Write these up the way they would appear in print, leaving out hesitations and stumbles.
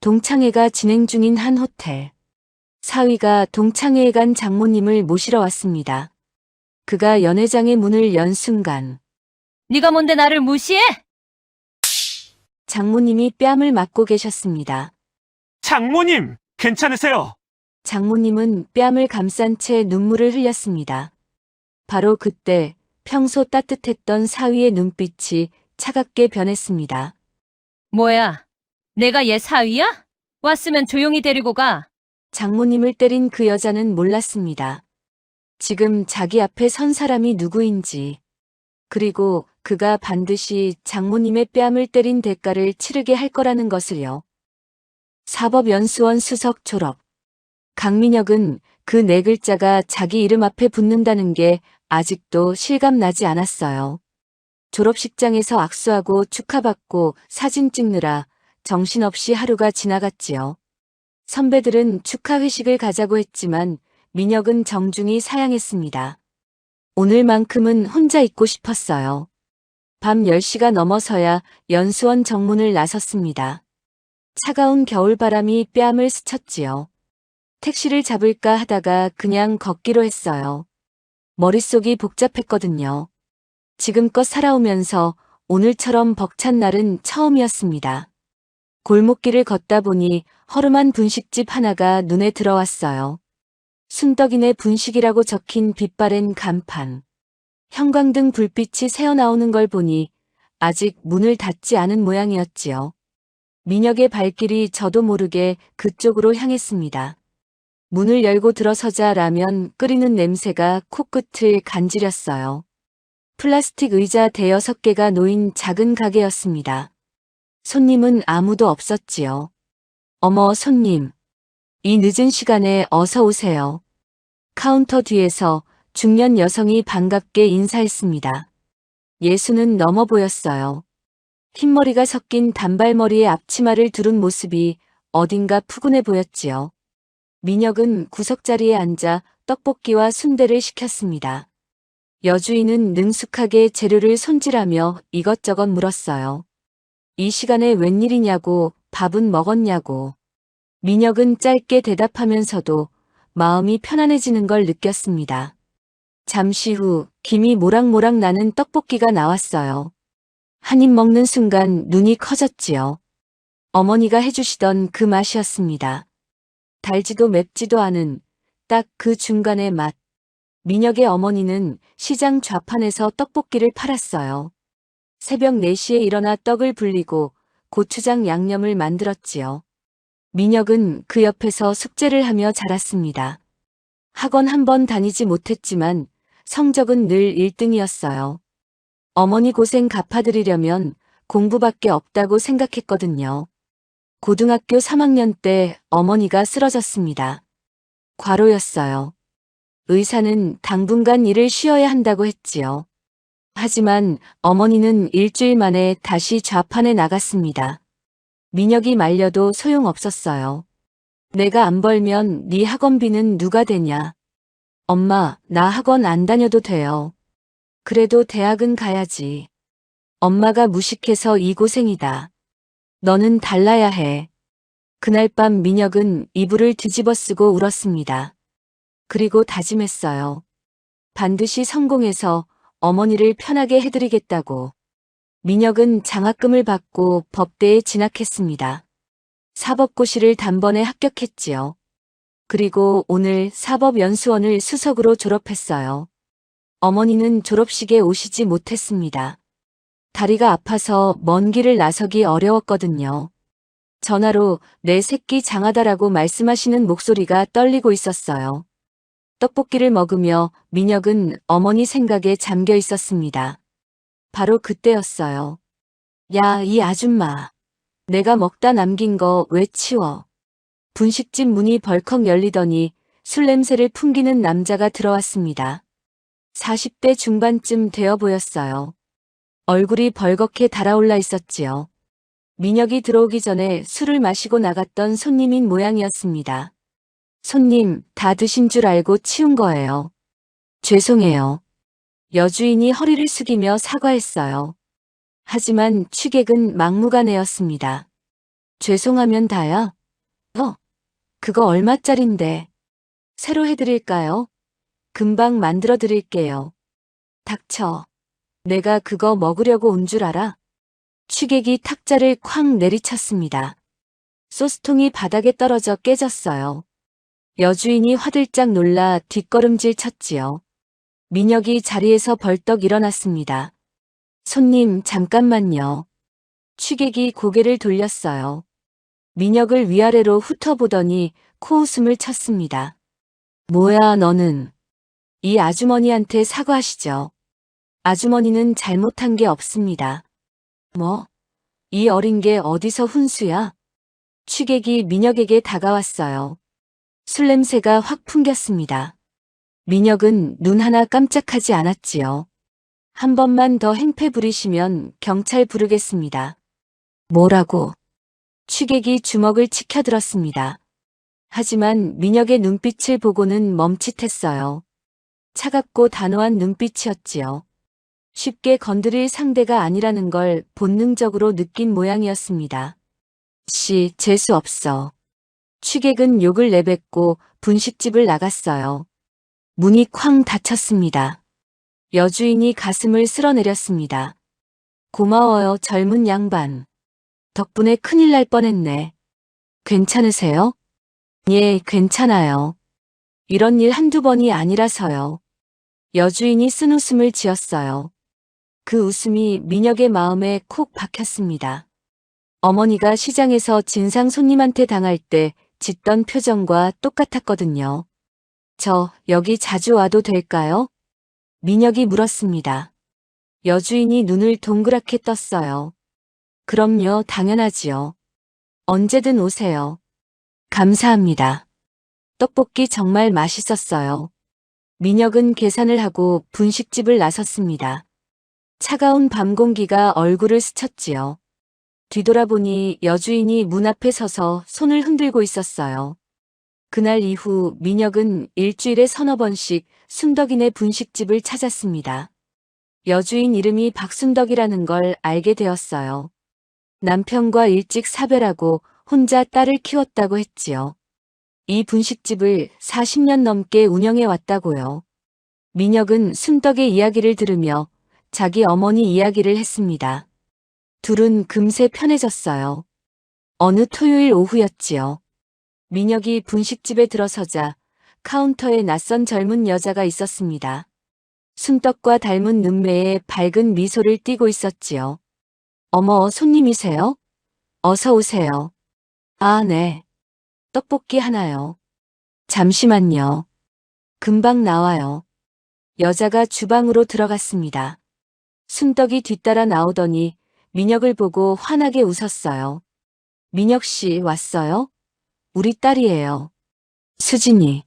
동창회가 진행 중인 한 호텔. 사위가 동창회에 간 장모님을 모시러 왔습니다. 그가 연회장의 문을 연 순간 네가 뭔데 나를 무시해? 장모님이 뺨을 맞고 계셨습니다. 장모님, 괜찮으세요? 장모님은 뺨을 감싼 채 눈물을 흘렸습니다. 바로 그때 평소 따뜻했던 사위의 눈빛이 차갑게 변했습니다. 뭐야? 내가 얘 사위야? 왔으면 조용히 데리고 가. 장모님을 때린 그 여자는 몰랐습니다. 지금 자기 앞에 선 사람이 누구인지, 그리고 그가 반드시 장모님의 뺨을 때린 대가를 치르게 할 거라는 것을요. 사법연수원 수석 졸업. 강민혁은 그 네 글자가 자기 이름 앞에 붙는다는 게 아직도 실감나지 않았어요. 졸업식장에서 악수하고 축하받고 사진 찍느라 정신없이 하루가 지나갔지요. 선배들은 축하 회식을 가자고 했지만 민혁은 정중히 사양했습니다. 오늘만큼은 혼자 있고 싶었어요. 밤 10시가 넘어서야 연수원 정문을 나섰습니다. 차가운 겨울바람이 뺨을 스쳤지요. 택시를 잡을까 하다가 그냥 걷기로 했어요. 머릿속이 복잡했거든요. 지금껏 살아오면서 오늘처럼 벅찬 날은 처음이었습니다. 골목길을 걷다 보니 허름한 분식집 하나가 눈에 들어왔어요. 순덕이네 분식이라고 적힌 빛바랜 간판. 형광등 불빛이 새어나오는 걸 보니 아직 문을 닫지 않은 모양이었지요. 민혁의 발길이 저도 모르게 그쪽으로 향했습니다. 문을 열고 들어서자 라면 끓이는 냄새가 코끝을 간지렸어요. 플라스틱 의자 대여섯 개가 놓인 작은 가게였습니다. 손님은 아무도 없었지요. 어머, 손님. 이 늦은 시간에 어서 오세요. 카운터 뒤에서 중년 여성이 반갑게 인사했습니다. 예수는 넘어 보였어요. 흰머리가 섞인 단발머리에 앞치마를 두른 모습이 어딘가 푸근해 보였지요. 민혁은 구석자리에 앉아 떡볶이와 순대를 시켰습니다. 여주인은 능숙하게 재료를 손질하며 이것저것 물었어요. 이 시간에 웬일이냐고, 밥은 먹었냐고. 민혁은 짧게 대답하면서도 마음이 편안해지는 걸 느꼈습니다. 잠시 후 김이 모락모락 나는 떡볶이가 나왔어요. 한 입 먹는 순간 눈이 커졌지요. 어머니가 해주시던 그 맛이었습니다. 달지도 맵지도 않은 딱 그 중간의 맛. 민혁의 어머니는 시장 좌판에서 떡볶이를 팔았어요. 새벽 4시에 일어나 떡을 불리고 고추장 양념을 만들었지요. 민혁은 그 옆에서 숙제를 하며 자랐습니다. 학원 한 번 다니지 못했지만 성적은 늘 1등이었어요. 어머니 고생 갚아드리려면 공부밖에 없다고 생각했거든요. 고등학교 3학년 때 어머니가 쓰러졌습니다. 과로였어요. 의사는 당분간 일을 쉬어야 한다고 했지요. 하지만 어머니는 일주일 만에 다시 좌판에 나갔습니다. 민혁이 말려도 소용없었어요. 내가 안 벌면 네 학원비는 누가 대냐. 엄마, 나 학원 안 다녀도 돼요. 그래도 대학은 가야지. 엄마가 무식해서 이 고생이다. 너는 달라야 해. 그날 밤 민혁은 이불을 뒤집어 쓰고 울었습니다. 그리고 다짐했어요. 반드시 성공해서 어머니를 편하게 해드리겠다고. 민혁은 장학금을 받고 법대에 진학했습니다. 사법고시를 단번에 합격했지요. 그리고 오늘 사법연수원을 수석으로 졸업했어요. 어머니는 졸업식에 오시지 못했습니다. 다리가 아파서 먼 길을 나서기 어려웠거든요. 전화로 내 새끼 장하다라고 말씀하시는 목소리가 떨리고 있었어요. 떡볶이를 먹으며 민혁은 어머니 생각에 잠겨 있었습니다. 바로 그때였어요. 야, 이 아줌마. 내가 먹다 남긴 거 왜 치워? 분식집 문이 벌컥 열리더니 술 냄새를 풍기는 남자가 들어왔습니다. 40대 중반쯤 되어 보였어요. 얼굴이 벌겋게 달아올라 있었지요. 민혁이 들어오기 전에 술을 마시고 나갔던 손님인 모양이었습니다. 손님, 다 드신 줄 알고 치운 거예요. 죄송해요. 여주인이 허리를 숙이며 사과했어요. 하지만 취객은 막무가내였습니다. 죄송하면 다야. 그거 얼마짜린데? 새로 해드릴까요? 금방 만들어 드릴게요. 닥쳐. 내가 그거 먹으려고 온 줄 알아? 취객이 탁자를 쾅 내리쳤습니다. 소스통이 바닥에 떨어져 깨졌어요. 여주인이 화들짝 놀라 뒷걸음질 쳤지요. 민혁이 자리에서 벌떡 일어났습니다. 손님, 잠깐만요. 취객이 고개를 돌렸어요. 민혁을 위아래로 훑어보더니 코웃음을 쳤습니다. 뭐야, 너는? 이 아주머니한테 사과하시죠. 아주머니는 잘못한 게 없습니다. 뭐? 이 어린 게 어디서 훈수야? 취객이 민혁에게 다가왔어요. 술 냄새가 확 풍겼습니다. 민혁은 눈 하나 깜짝하지 않았지요. 한 번만 더 행패 부리시면 경찰 부르겠습니다. 뭐라고? 취객이 주먹을 치켜들었습니다. 하지만 민혁의 눈빛을 보고는 멈칫했어요. 차갑고 단호한 눈빛이었지요. 쉽게 건드릴 상대가 아니라는 걸 본능적으로 느낀 모양이었습니다. 재수 없어. 취객은 욕을 내뱉고 분식집을 나갔어요. 문이 쾅 닫혔습니다. 여주인이 가슴을 쓸어내렸습니다. 고마워요, 젊은 양반. 덕분에 큰일 날 뻔했네. 괜찮으세요? 예, 괜찮아요. 이런 일 한두 번이 아니라서요. 여주인이 쓴 웃음을 지었어요. 그 웃음이 민혁의 마음에 콕 박혔습니다. 어머니가 시장에서 진상 손님한테 당할 때 짓던 표정과 똑같았거든요. 저 여기 자주 와도 될까요? 민혁이 물었습니다. 여주인이 눈을 동그랗게 떴어요. 그럼요, 당연하지요. 언제든 오세요. 감사합니다. 떡볶이 정말 맛있었어요. 민혁은 계산을 하고 분식집을 나섰습니다. 차가운 밤 공기가 얼굴을 스쳤지요. 뒤돌아보니 여주인이 문 앞에 서서 손을 흔들고 있었어요. 그날 이후 민혁은 일주일에 서너 번씩 순덕이네 분식집을 찾았습니다. 여주인 이름이 박순덕이라는 걸 알게 되었어요. 남편과 일찍 사별하고 혼자 딸을 키웠다고 했지요. 이 분식집을 40년 넘게 운영해 왔다고요. 민혁은 순덕의 이야기를 들으며 자기 어머니 이야기를 했습니다. 둘은 금세 편해졌어요. 어느 토요일 오후였지요. 민혁이 분식집에 들어서자 카운터에 낯선 젊은 여자가 있었습니다. 순떡과 닮은 눈매에 밝은 미소를 띠고 있었지요. 어머, 손님이세요? 어서 오세요. 아, 네. 떡볶이 하나요. 잠시만요. 금방 나와요. 여자가 주방으로 들어갔습니다. 순떡이 뒤따라 나오더니 민혁을 보고 환하게 웃었어요. 민혁 씨 왔어요? 우리 딸이에요. 수진이.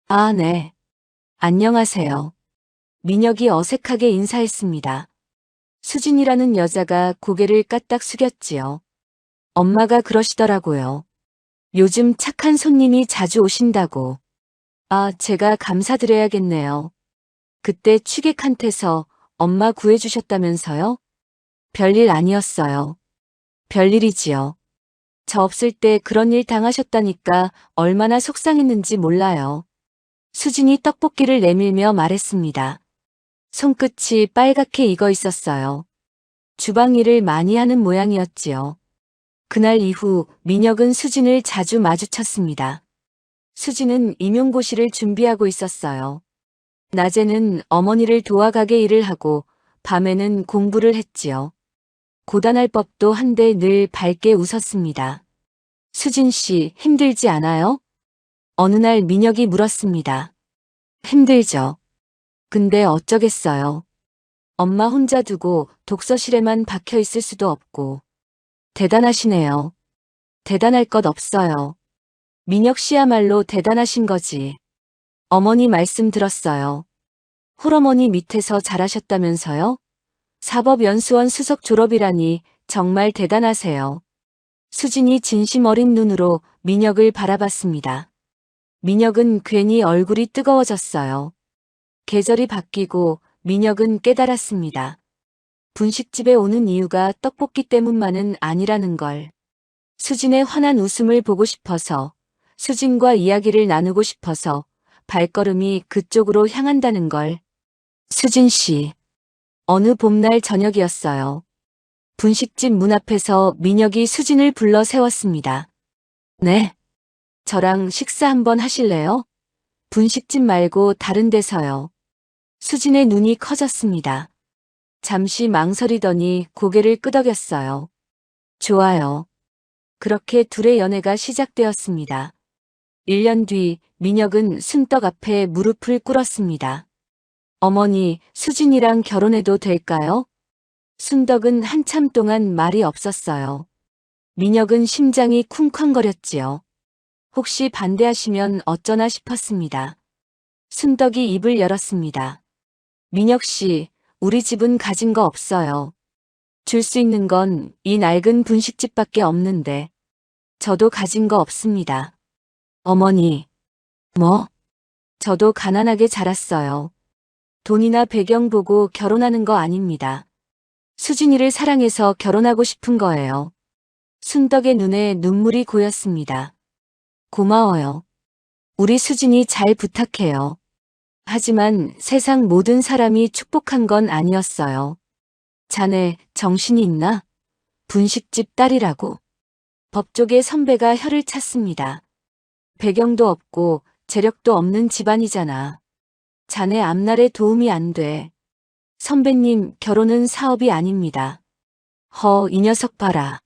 아, 네. 안녕하세요. 민혁이 어색하게 인사했습니다. 수진이라는 여자가 고개를 까딱 숙였지요. 엄마가 그러시더라고요. 요즘 착한 손님이 자주 오신다고. 아, 제가 감사드려야겠네요. 그때 취객한테서 엄마 구해주셨다면서요? 별일 아니었어요. 별일이지요. 저 없을 때 그런 일 당하셨다니까 얼마나 속상했는지 몰라요. 수진이 떡볶이를 내밀며 말했습니다. 손끝이 빨갛게 익어 있었어요. 주방 일을 많이 하는 모양이었지요. 그날 이후 민혁은 수진을 자주 마주쳤습니다. 수진은 임용고시를 준비하고 있었어요. 낮에는 어머니를 도와가게 일을 하고 밤에는 공부를 했지요. 고단할 법도 한데 늘 밝게 웃었습니다. 수진 씨, 힘들지 않아요? 어느 날 민혁이 물었습니다. 힘들죠. 근데 어쩌겠어요. 엄마 혼자 두고 독서실에만 박혀 있을 수도 없고. 대단하시네요. 대단할 것 없어요. 민혁 씨야말로 대단하신 거지. 어머니 말씀 들었어요. 홀어머니 밑에서 자라셨다면서요? 사법연수원 수석 졸업이라니 정말 대단하세요. 수진이 진심 어린 눈으로 민혁을 바라봤습니다. 민혁은 괜히 얼굴이 뜨거워졌어요. 계절이 바뀌고 민혁은 깨달았습니다. 분식집에 오는 이유가 떡볶이 때문만은 아니라는 걸. 수진의 환한 웃음을 보고 싶어서, 수진과 이야기를 나누고 싶어서 발걸음이 그쪽으로 향한다는 걸. 수진 씨. 어느 봄날 저녁이었어요. 분식집 문 앞에서 민혁이 수진을 불러 세웠습니다. 네. 저랑 식사 한번 하실래요? 분식집 말고 다른 데서요. 수진의 눈이 커졌습니다. 잠시 망설이더니 고개를 끄덕였어요. 좋아요. 그렇게 둘의 연애가 시작되었습니다. 1년 뒤 민혁은 순떡 앞에 무릎을 꿇었습니다. 어머니, 수진이랑 결혼해도 될까요? 순덕은 한참 동안 말이 없었어요. 민혁은 심장이 쿵쾅거렸지요. 혹시 반대하시면 어쩌나 싶었습니다. 순덕이 입을 열었습니다. 민혁 씨, 우리 집은 가진 거 없어요. 줄 수 있는 건 이 낡은 분식집밖에 없는데. 저도 가진 거 없습니다. 어머니. 뭐? 저도 가난하게 자랐어요. 돈이나 배경 보고 결혼하는 거 아닙니다. 수진이를 사랑해서 결혼하고 싶은 거예요. 순덕의 눈에 눈물이 고였습니다. 고마워요. 우리 수진이 잘 부탁해요. 하지만 세상 모든 사람이 축복한 건 아니었어요. 자네 정신이 있나? 분식집 딸이라고. 법조계 선배가 혀를 찼습니다. 배경도 없고 재력도 없는 집안이잖아. 자네 앞날에 도움이 안 돼. 선배님, 결혼은 사업이 아닙니다. 이 녀석 봐라.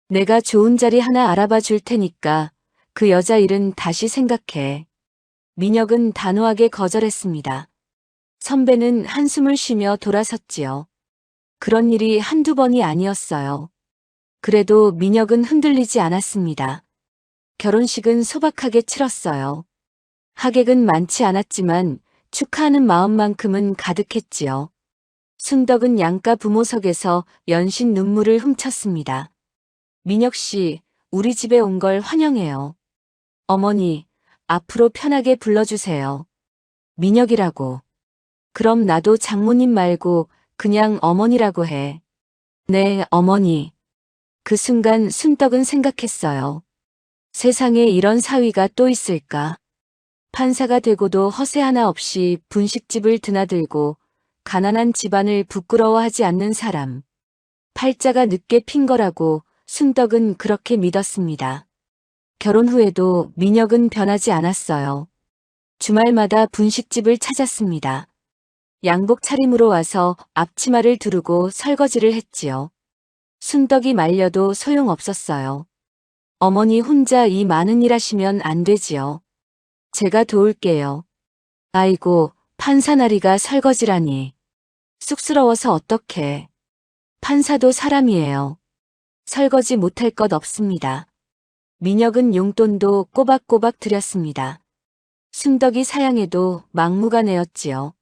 내가 좋은 자리 하나 알아봐 줄 테니까 그 여자 일은 다시 생각해. 민혁은 단호하게 거절했습니다. 선배는 한숨을 쉬며 돌아섰지요. 그런 일이 한두 번이 아니었어요. 그래도 민혁은 흔들리지 않았습니다. 결혼식은 소박하게 치렀어요. 하객은 많지 않았지만 축하하는 마음만큼은 가득했지요. 순덕은 양가 부모석에서 연신 눈물을 훔쳤습니다. 민혁 씨, 우리 집에 온 걸 환영해요. 어머니, 앞으로 편하게 불러주세요. 민혁이라고. 그럼 나도 장모님 말고 그냥 어머니라고 해. 네, 어머니. 그 순간 순덕은 생각했어요. 세상에 이런 사위가 또 있을까? 판사가 되고도 허세 하나 없이 분식집을 드나들고 가난한 집안을 부끄러워하지 않는 사람. 팔자가 늦게 핀 거라고 순덕은 그렇게 믿었습니다. 결혼 후에도 민혁은 변하지 않았어요. 주말마다 분식집을 찾았습니다. 양복 차림으로 와서 앞치마를 두르고 설거지를 했지요. 순덕이 말려도 소용없었어요. 어머니 혼자 이 많은 일 하시면 안 되지요. 제가 도울게요. 아이고, 판사나리가 설거지라니. 쑥스러워서 어떡해. 판사도 사람이에요. 설거지 못할 것 없습니다. 민혁은 용돈도 꼬박꼬박 드렸습니다. 순덕이 사양해도 막무가내였지요.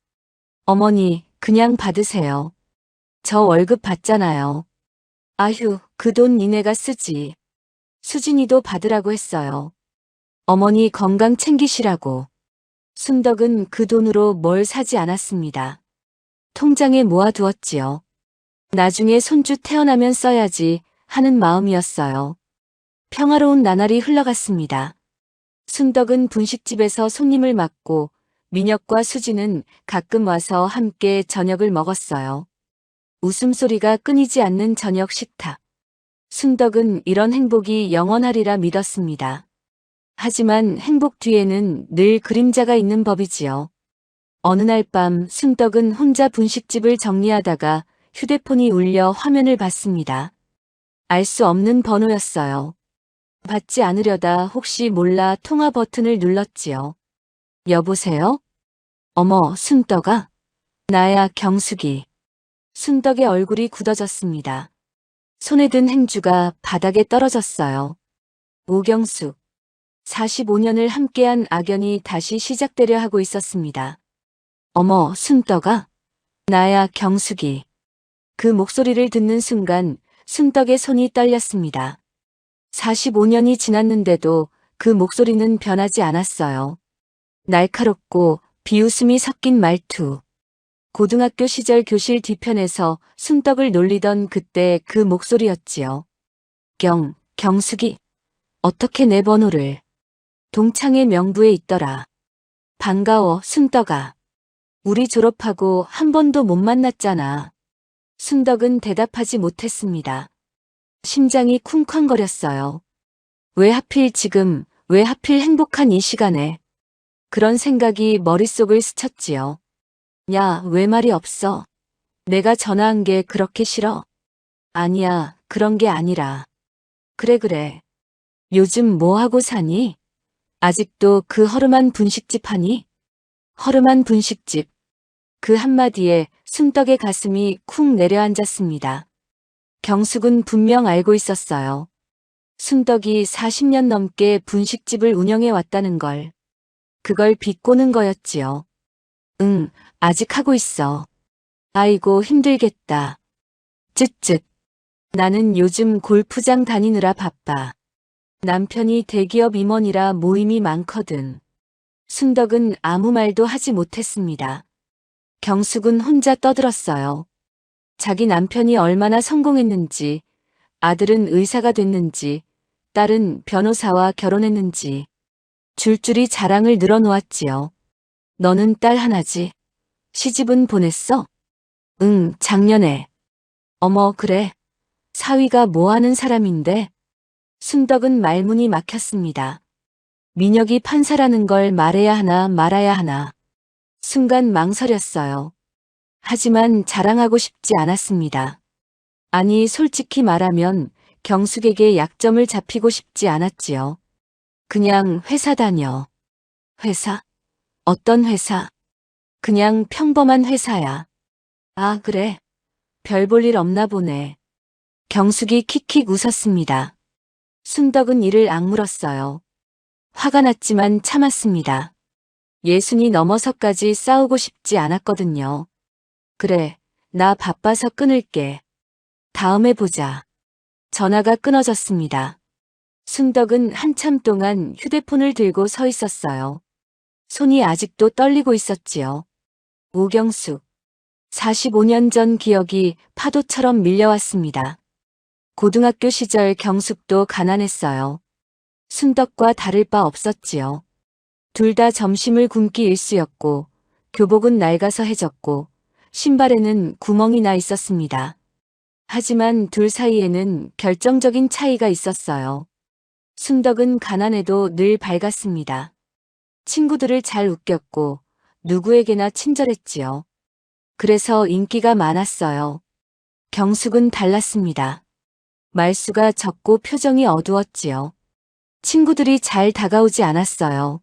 어머니, 그냥 받으세요. 저 월급 받잖아요. 아휴, 그 돈 니네가 쓰지. 수진이도 받으라고 했어요. 어머니 건강 챙기시라고. 순덕은 그 돈으로 뭘 사지 않았습니다. 통장에 모아두었지요. 나중에 손주 태어나면 써야지 하는 마음이었어요. 평화로운 나날이 흘러갔습니다. 순덕은 분식집에서 손님을 맡고 민혁과 수진은 가끔 와서 함께 저녁을 먹었어요. 웃음소리가 끊이지 않는 저녁 식탁. 순덕은 이런 행복이 영원하리라 믿었습니다. 하지만 행복 뒤에는 늘 그림자가 있는 법이지요. 어느 날 밤 순덕은 혼자 분식집을 정리하다가 휴대폰이 울려 화면을 봤습니다. 알 수 없는 번호였어요. 받지 않으려다 혹시 몰라 통화 버튼을 눌렀지요. 여보세요? 어머, 순덕아? 나야, 경숙이. 순덕의 얼굴이 굳어졌습니다. 손에 든 행주가 바닥에 떨어졌어요. 오경숙. 45년을 함께한 악연이 다시 시작되려 하고 있었습니다. 어머, 순덕아? 나야, 경숙이. 그 목소리를 듣는 순간 순덕의 손이 떨렸습니다. 45년이 지났는데도 그 목소리는 변하지 않았어요. 날카롭고 비웃음이 섞인 말투. 고등학교 시절 교실 뒤편에서 순덕을 놀리던 그때 그 목소리였지요. 경숙이 어떻게 내 번호를? 동창회 명부에 있더라. 반가워, 순덕아. 우리 졸업하고 한 번도 못 만났잖아. 순덕은 대답하지 못했습니다. 심장이 쿵쾅거렸어요. 왜 하필 지금, 왜 하필 행복한 이 시간에. 그런 생각이 머릿속을 스쳤지요. 야, 왜 말이 없어? 내가 전화한 게 그렇게 싫어? 아니야, 그런 게 아니라. 그래. 요즘 뭐 하고 사니? 아직도 그 허름한 분식집 하니? 허름한 분식집. 그 한마디에 순덕의 가슴이 쿵 내려앉았습니다. 경숙은 분명 알고 있었어요. 순덕이 40년 넘게 분식집을 운영해 왔다는 걸. 그걸 비꼬는 거였지요. 응, 아직 하고 있어. 아이고, 힘들겠다. 쯧쯧. 나는 요즘 골프장 다니느라 바빠. 남편이 대기업 임원이라 모임이 많거든. 순덕은 아무 말도 하지 못했습니다. 경숙은 혼자 떠들었어요. 자기 남편이 얼마나 성공했는지, 아들은 의사가 됐는지, 딸은 변호사와 결혼했는지, 줄줄이 자랑을 늘어놓았지요. 너는 딸 하나지? 시집은 보냈어? 응, 작년에. 어머, 그래. 사위가 뭐 하는 사람인데? 순덕은 말문이 막혔습니다. 민혁이 판사라는 걸 말해야 하나 말아야 하나. 순간 망설였어요. 하지만 자랑하고 싶지 않았습니다. 아니, 솔직히 말하면 경숙에게 약점을 잡히고 싶지 않았지요. 그냥 회사 다녀. 회사? 어떤 회사? 그냥 평범한 회사야. 아, 그래. 별 볼 일 없나 보네. 경숙이 킥킥 웃었습니다. 순덕은 이를 악물었어요. 화가 났지만 참았습니다. 예순이 넘어서까지 싸우고 싶지 않았거든요. 그래, 나 바빠서 끊을게. 다음에 보자. 전화가 끊어졌습니다. 순덕은 한참 동안 휴대폰을 들고 서 있었어요. 손이 아직도 떨리고 있었지요. 오경숙. 45년 전 기억이 파도처럼 밀려왔습니다. 고등학교 시절 경숙도 가난했어요. 순덕과 다를 바 없었지요. 둘 다 점심을 굶기 일쑤였고, 교복은 낡아서 해졌고, 신발에는 구멍이 나 있었습니다. 하지만 둘 사이에는 결정적인 차이가 있었어요. 순덕은 가난해도 늘 밝았습니다. 친구들을 잘 웃겼고, 누구에게나 친절했지요. 그래서 인기가 많았어요. 경숙은 달랐습니다. 말수가 적고 표정이 어두웠지요. 친구들이 잘 다가오지 않았어요.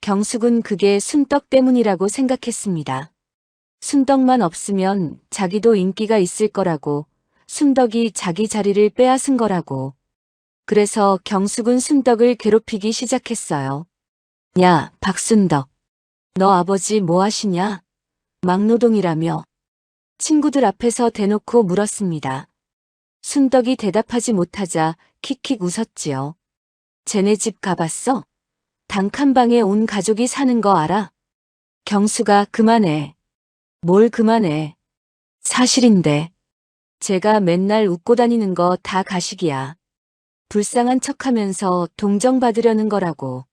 경숙은 그게 순덕 때문이라고 생각했습니다. 순덕만 없으면 자기도 인기가 있을 거라고, 순덕이 자기 자리를 빼앗은 거라고. 그래서 경숙은 순덕을 괴롭히기 시작했어요. 야, 박순덕. 너 아버지 뭐 하시냐? 막노동이라며. 친구들 앞에서 대놓고 물었습니다. 순덕이 대답하지 못하자 킥킥 웃었지요. 쟤네 집 가봤어? 단칸방에 온 가족이 사는 거 알아? 경수가 그만해. 뭘 그만해. 사실인데. 제가 맨날 웃고 다니는 거 다 가식이야. 불쌍한 척하면서 동정받으려는 거라고.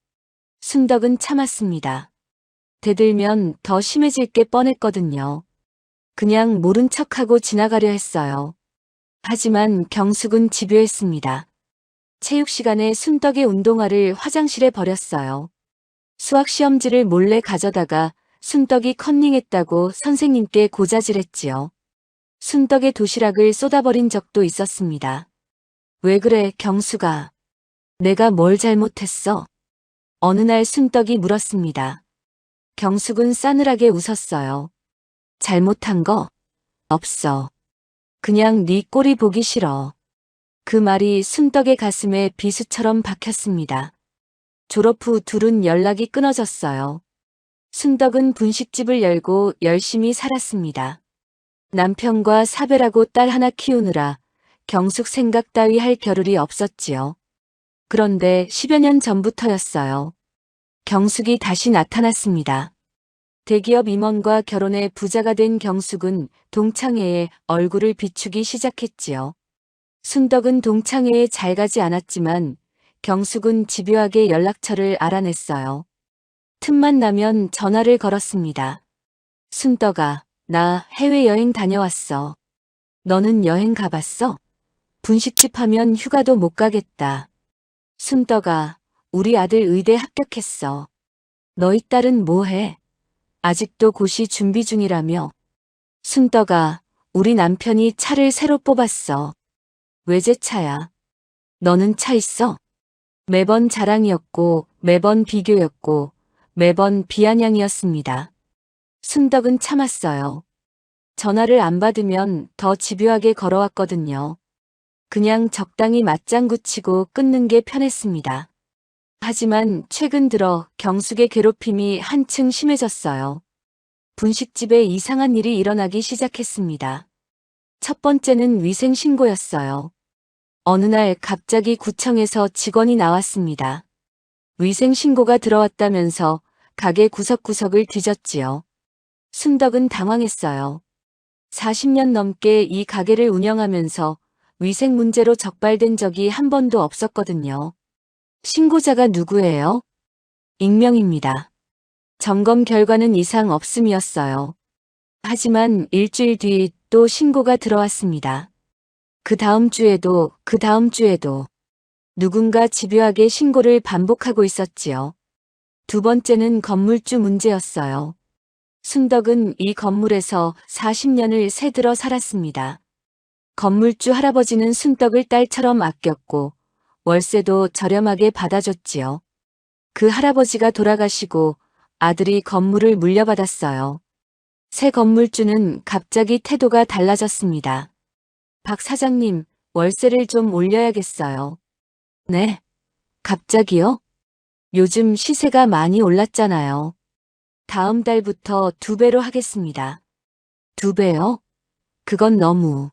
순덕은 참았습니다. 대들면 더 심해질 게 뻔했거든요. 그냥 모른 척하고 지나가려 했어요. 하지만 경숙은 집요했습니다. 체육 시간에 순덕의 운동화를 화장실에 버렸어요. 수학 시험지를 몰래 가져다가 순덕이 컨닝했다고 선생님께 고자질했지요. 순덕의 도시락을 쏟아버린 적도 있었습니다. 왜 그래, 경수가? 내가 뭘 잘못했어? 어느 날 순덕이 물었습니다. 경숙은 싸늘하게 웃었어요. 잘못한 거? 없어. 그냥 네 꼴이 보기 싫어. 그 말이 순덕의 가슴에 비수처럼 박혔습니다. 졸업 후 둘은 연락이 끊어졌어요. 순덕은 분식집을 열고 열심히 살았습니다. 남편과 사별하고 딸 하나 키우느라 경숙 생각 따위 할 겨를이 없었지요. 그런데 10여 년 전부터였어요. 경숙이 다시 나타났습니다. 대기업 임원과 결혼해 부자가 된 경숙은 동창회에 얼굴을 비추기 시작했지요. 순덕은 동창회에 잘 가지 않았지만 경숙은 집요하게 연락처를 알아냈어요. 틈만 나면 전화를 걸었습니다. 순덕아, 나 해외여행 다녀왔어. 너는 여행 가봤어? 분식집 하면 휴가도 못 가겠다. 순덕아, 우리 아들 의대 합격했어. 너희 딸은 뭐해? 아직도 고시 준비 중이라며. 순덕아, 우리 남편이 차를 새로 뽑았어. 외제차야. 너는 차 있어? 매번 자랑이었고, 매번 비교였고, 매번 비아냥이었습니다. 순덕은 참았어요. 전화를 안 받으면 더 집요하게 걸어왔거든요. 그냥 적당히 맞장구 치고 끊는 게 편했습니다. 하지만 최근 들어 경숙의 괴롭힘이 한층 심해졌어요. 분식집에 이상한 일이 일어나기 시작했습니다. 첫 번째는 위생신고였어요. 어느 날 갑자기 구청에서 직원이 나왔습니다. 위생신고가 들어왔다면서 가게 구석구석을 뒤졌지요. 순덕은 당황했어요. 40년 넘게 이 가게를 운영하면서 위생 문제로 적발된 적이 한 번도 없었거든요. 신고자가 누구예요? 익명입니다. 점검 결과는 이상 없음이었어요. 하지만 일주일 뒤 또 신고가 들어왔습니다. 그 다음 주에도 누군가 집요하게 신고를 반복하고 있었지요. 두 번째는 건물주 문제였어요. 순덕은 이 건물에서 40년을 새들어 살았습니다. 건물주 할아버지는 순덕을 딸처럼 아꼈고 월세도 저렴하게 받아줬지요. 그 할아버지가 돌아가시고 아들이 건물을 물려받았어요. 새 건물주는 갑자기 태도가 달라졌습니다. 박 사장님, 월세를 좀 올려야겠어요. 네? 갑자기요? 요즘 시세가 많이 올랐잖아요. 다음 달부터 2배로 하겠습니다. 2배요? 그건 너무.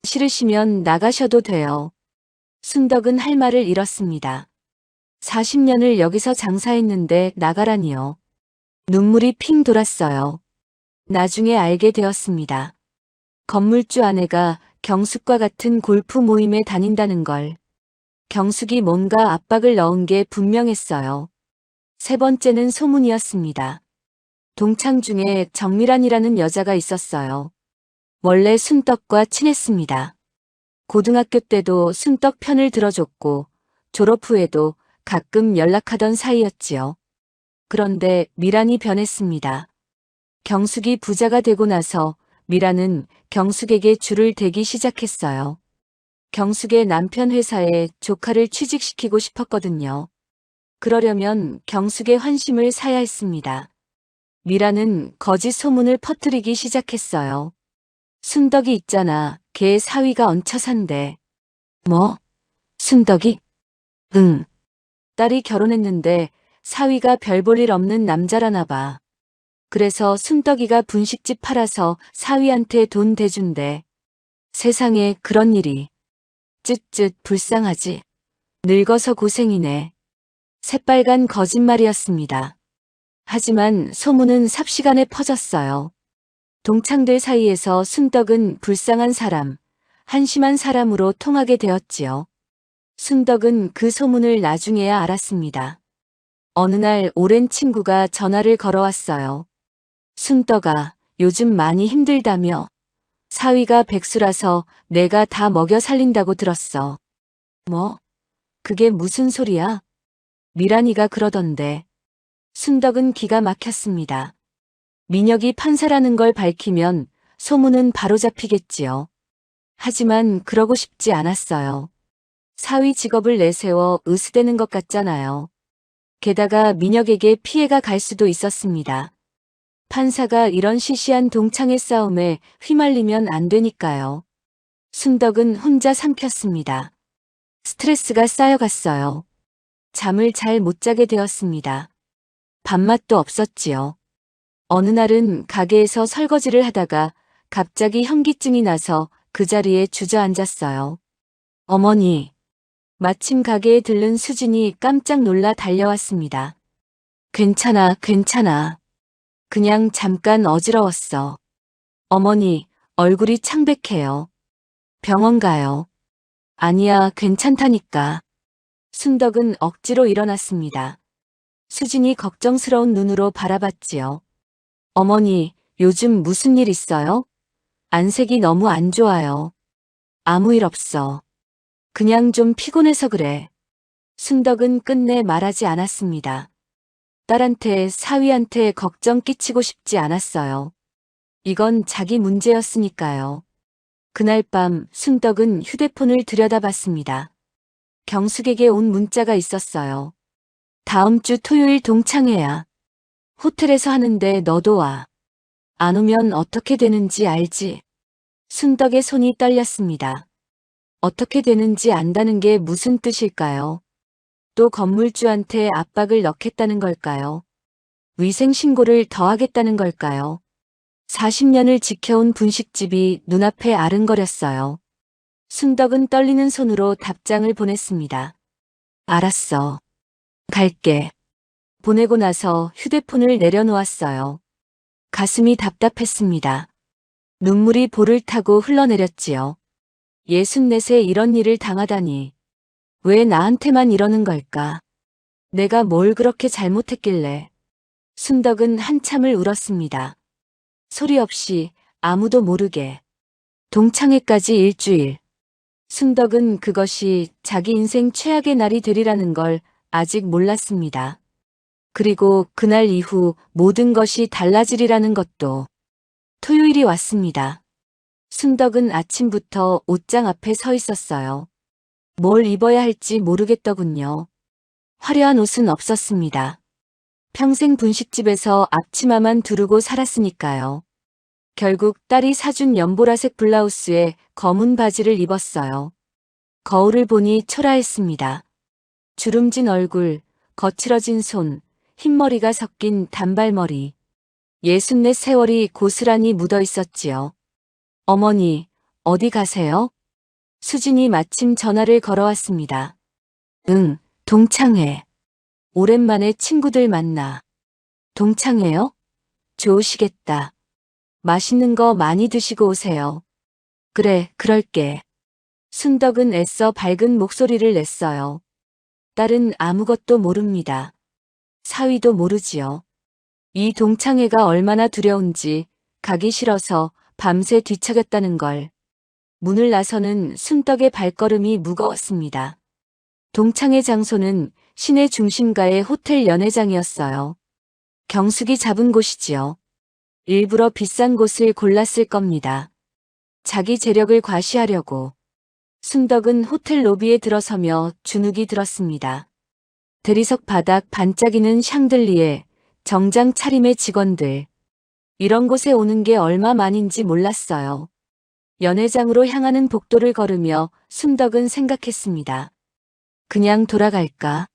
싫으시면 나가셔도 돼요. 순덕은 할 말을 잃었습니다. 40년을 여기서 장사했는데 나가라니요. 눈물이 핑 돌았어요. 나중에 알게 되었습니다. 건물주 아내가 경숙과 같은 골프 모임에 다닌다는 걸. 경숙이 뭔가 압박을 넣은 게 분명했어요. 세 번째는 소문이었습니다. 동창 중에 정미란이라는 여자가 있었어요. 원래 순덕과 친했습니다. 고등학교 때도 순덕 편을 들어줬고 졸업 후에도 가끔 연락하던 사이였지요. 그런데 미란이 변했습니다. 경숙이 부자가 되고 나서 미란은 경숙에게 줄을 대기 시작했어요. 경숙의 남편 회사에 조카를 취직시키고 싶었거든요. 그러려면 경숙의 환심을 사야 했습니다. 미란은 거짓 소문을 퍼뜨리기 시작했어요. 순덕이 있잖아. 걔 사위가 얹혀 산대. 뭐? 순덕이? 응. 딸이 결혼했는데 사위가 별 볼 일 없는 남자라나 봐. 그래서 순덕이가 분식집 팔아서 사위한테 돈 대준대. 세상에 그런 일이. 쯧쯧 불쌍하지. 늙어서 고생이네. 새빨간 거짓말이었습니다. 하지만 소문은 삽시간에 퍼졌어요. 동창들 사이에서 순덕은 불쌍한 사람, 한심한 사람으로 통하게 되었지요. 순덕은 그 소문을 나중에야 알았습니다. 어느 날 오랜 친구가 전화를 걸어왔어요. 순덕아, 요즘 많이 힘들다며. 사위가 백수라서 내가 다 먹여 살린다고 들었어. 뭐? 그게 무슨 소리야? 미란이가 그러던데. 순덕은 기가 막혔습니다. 민혁이 판사라는 걸 밝히면 소문은 바로 잡히겠지요. 하지만 그러고 싶지 않았어요. 사위 직업을 내세워 으스대는 것 같잖아요. 게다가 민혁에게 피해가 갈 수도 있었습니다. 판사가 이런 시시한 동창회 싸움에 휘말리면 안 되니까요. 순덕은 혼자 삼켰습니다. 스트레스가 쌓여갔어요. 잠을 잘 못 자게 되었습니다. 밥맛도 없었지요. 어느 날은 가게에서 설거지를 하다가 갑자기 현기증이 나서 그 자리에 주저앉았어요. 어머니. 마침 가게에 들른 수진이 깜짝 놀라 달려왔습니다. 괜찮아, 괜찮아. 그냥 잠깐 어지러웠어. 어머니, 얼굴이 창백해요. 병원 가요. 아니야, 괜찮다니까. 순덕은 억지로 일어났습니다. 수진이 걱정스러운 눈으로 바라봤지요. 어머니, 요즘 무슨 일 있어요? 안색이 너무 안 좋아요. 아무 일 없어. 그냥 좀 피곤해서 그래. 순덕은 끝내 말하지 않았습니다. 딸한테, 사위한테 걱정 끼치고 싶지 않았어요. 이건 자기 문제였으니까요. 그날 밤 순덕은 휴대폰을 들여다봤습니다. 경숙에게 온 문자가 있었어요. 다음 주 토요일 동창회야. 호텔에서 하는데 너도 와. 안 오면 어떻게 되는지 알지? 순덕의 손이 떨렸습니다. 어떻게 되는지 안다는 게 무슨 뜻일까요? 또 건물주한테 압박을 넣겠다는 걸까요? 위생신고를 더 하겠다는 걸까요? 40년을 지켜온 분식집이 눈앞에 아른거렸어요. 순덕은 떨리는 손으로 답장을 보냈습니다. 알았어. 갈게. 보내고 나서 휴대폰을 내려놓았어요. 가슴이 답답했습니다. 눈물이 볼을 타고 흘러내렸지요. 64세 이런 일을 당하다니. 왜 나한테만 이러는 걸까? 내가 뭘 그렇게 잘못했길래. 순덕은 한참을 울었습니다. 소리 없이 아무도 모르게. 동창회까지 일주일. 순덕은 그것이 자기 인생 최악의 날이 되리라는 걸 아직 몰랐습니다. 그리고 그날 이후 모든 것이 달라지리라는 것도. 토요일이 왔습니다. 순덕은 아침부터 옷장 앞에 서 있었어요. 뭘 입어야 할지 모르겠더군요. 화려한 옷은 없었습니다. 평생 분식집에서 앞치마만 두르고 살았으니까요. 결국 딸이 사준 연보라색 블라우스에 검은 바지를 입었어요. 거울을 보니 초라했습니다. 주름진 얼굴, 거칠어진 손, 흰머리가 섞인 단발머리. 64 세월이 고스란히 묻어 있었지요. 어머니, 어디 가세요? 수진이 마침 전화를 걸어왔습니다. 응, 동창회. 오랜만에 친구들 만나. 동창회요? 좋으시겠다. 맛있는 거 많이 드시고 오세요. 그래, 그럴게. 순덕은 애써 밝은 목소리를 냈어요. 딸은 아무것도 모릅니다. 사위도 모르지요. 이 동창회가 얼마나 두려운지 가기 싫어서 밤새 뒤척였다는 걸. 문을 나서는 순덕의 발걸음이 무거웠습니다. 동창회 장소는 시내 중심가의 호텔 연회장이었어요. 경숙이 잡은 곳이지요. 일부러 비싼 곳을 골랐을 겁니다. 자기 재력을 과시하려고. 순덕은 호텔 로비에 들어서며 주눅이 들었습니다. 대리석 바닥 반짝이는 샹들리에 정장 차림의 직원들. 이런 곳에 오는 게 얼마만인지 몰랐어요. 연회장으로 향하는 복도를 걸으며 순덕은 생각했습니다. 그냥 돌아갈까?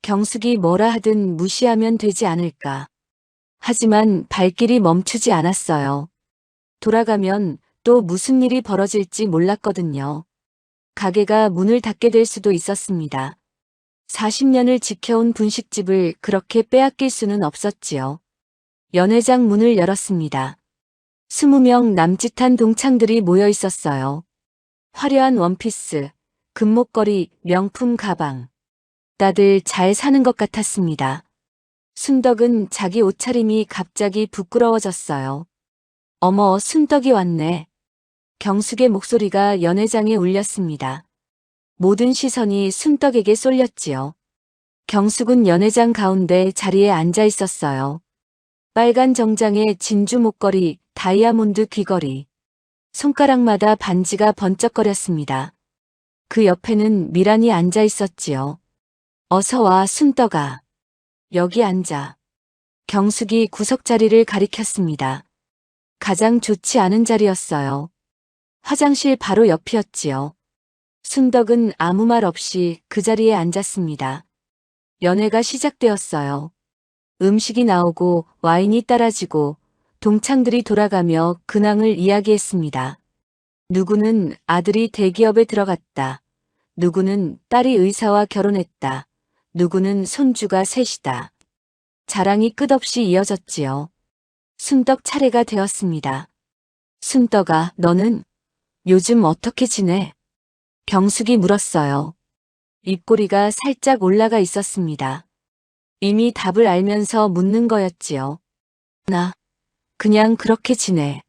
경숙이 뭐라 하든 무시하면 되지 않을까? 하지만 발길이 멈추지 않았어요. 돌아가면 또 무슨 일이 벌어질지 몰랐거든요. 가게가 문을 닫게 될 수도 있었습니다. 40년을 지켜온 분식집을 그렇게 빼앗길 수는 없었지요. 연회장 문을 열었습니다. 20명 남짓한 동창들이 모여 있었어요. 화려한 원피스, 금목걸이, 명품 가방. 다들 잘 사는 것 같았습니다. 순덕은 자기 옷차림이 갑자기 부끄러워졌어요. 어머, 순덕이 왔네. 경숙의 목소리가 연회장에 울렸습니다. 모든 시선이 순덕에게 쏠렸지요. 경숙은 연회장 가운데 자리에 앉아 있었어요. 빨간 정장에 진주 목걸이, 다이아몬드 귀걸이. 손가락마다 반지가 번쩍거렸습니다. 그 옆에는 미란이 앉아 있었지요. 어서 와, 순덕아. 여기 앉아. 경숙이 구석자리를 가리켰습니다. 가장 좋지 않은 자리였어요. 화장실 바로 옆이었지요. 순덕은 아무 말 없이 그 자리에 앉았습니다. 연회가 시작되었어요. 음식이 나오고 와인이 따라지고 동창들이 돌아가며 근황을 이야기했습니다. 누구는 아들이 대기업에 들어갔다. 누구는 딸이 의사와 결혼했다. 누구는 손주가 셋이다. 자랑이 끝없이 이어졌지요. 순덕 차례가 되었습니다. 순덕아, 너는 요즘 어떻게 지내? 경숙이 물었어요. 입꼬리가 살짝 올라가 있었습니다. 이미 답을 알면서 묻는 거였지요. 나 그냥 그렇게 지내.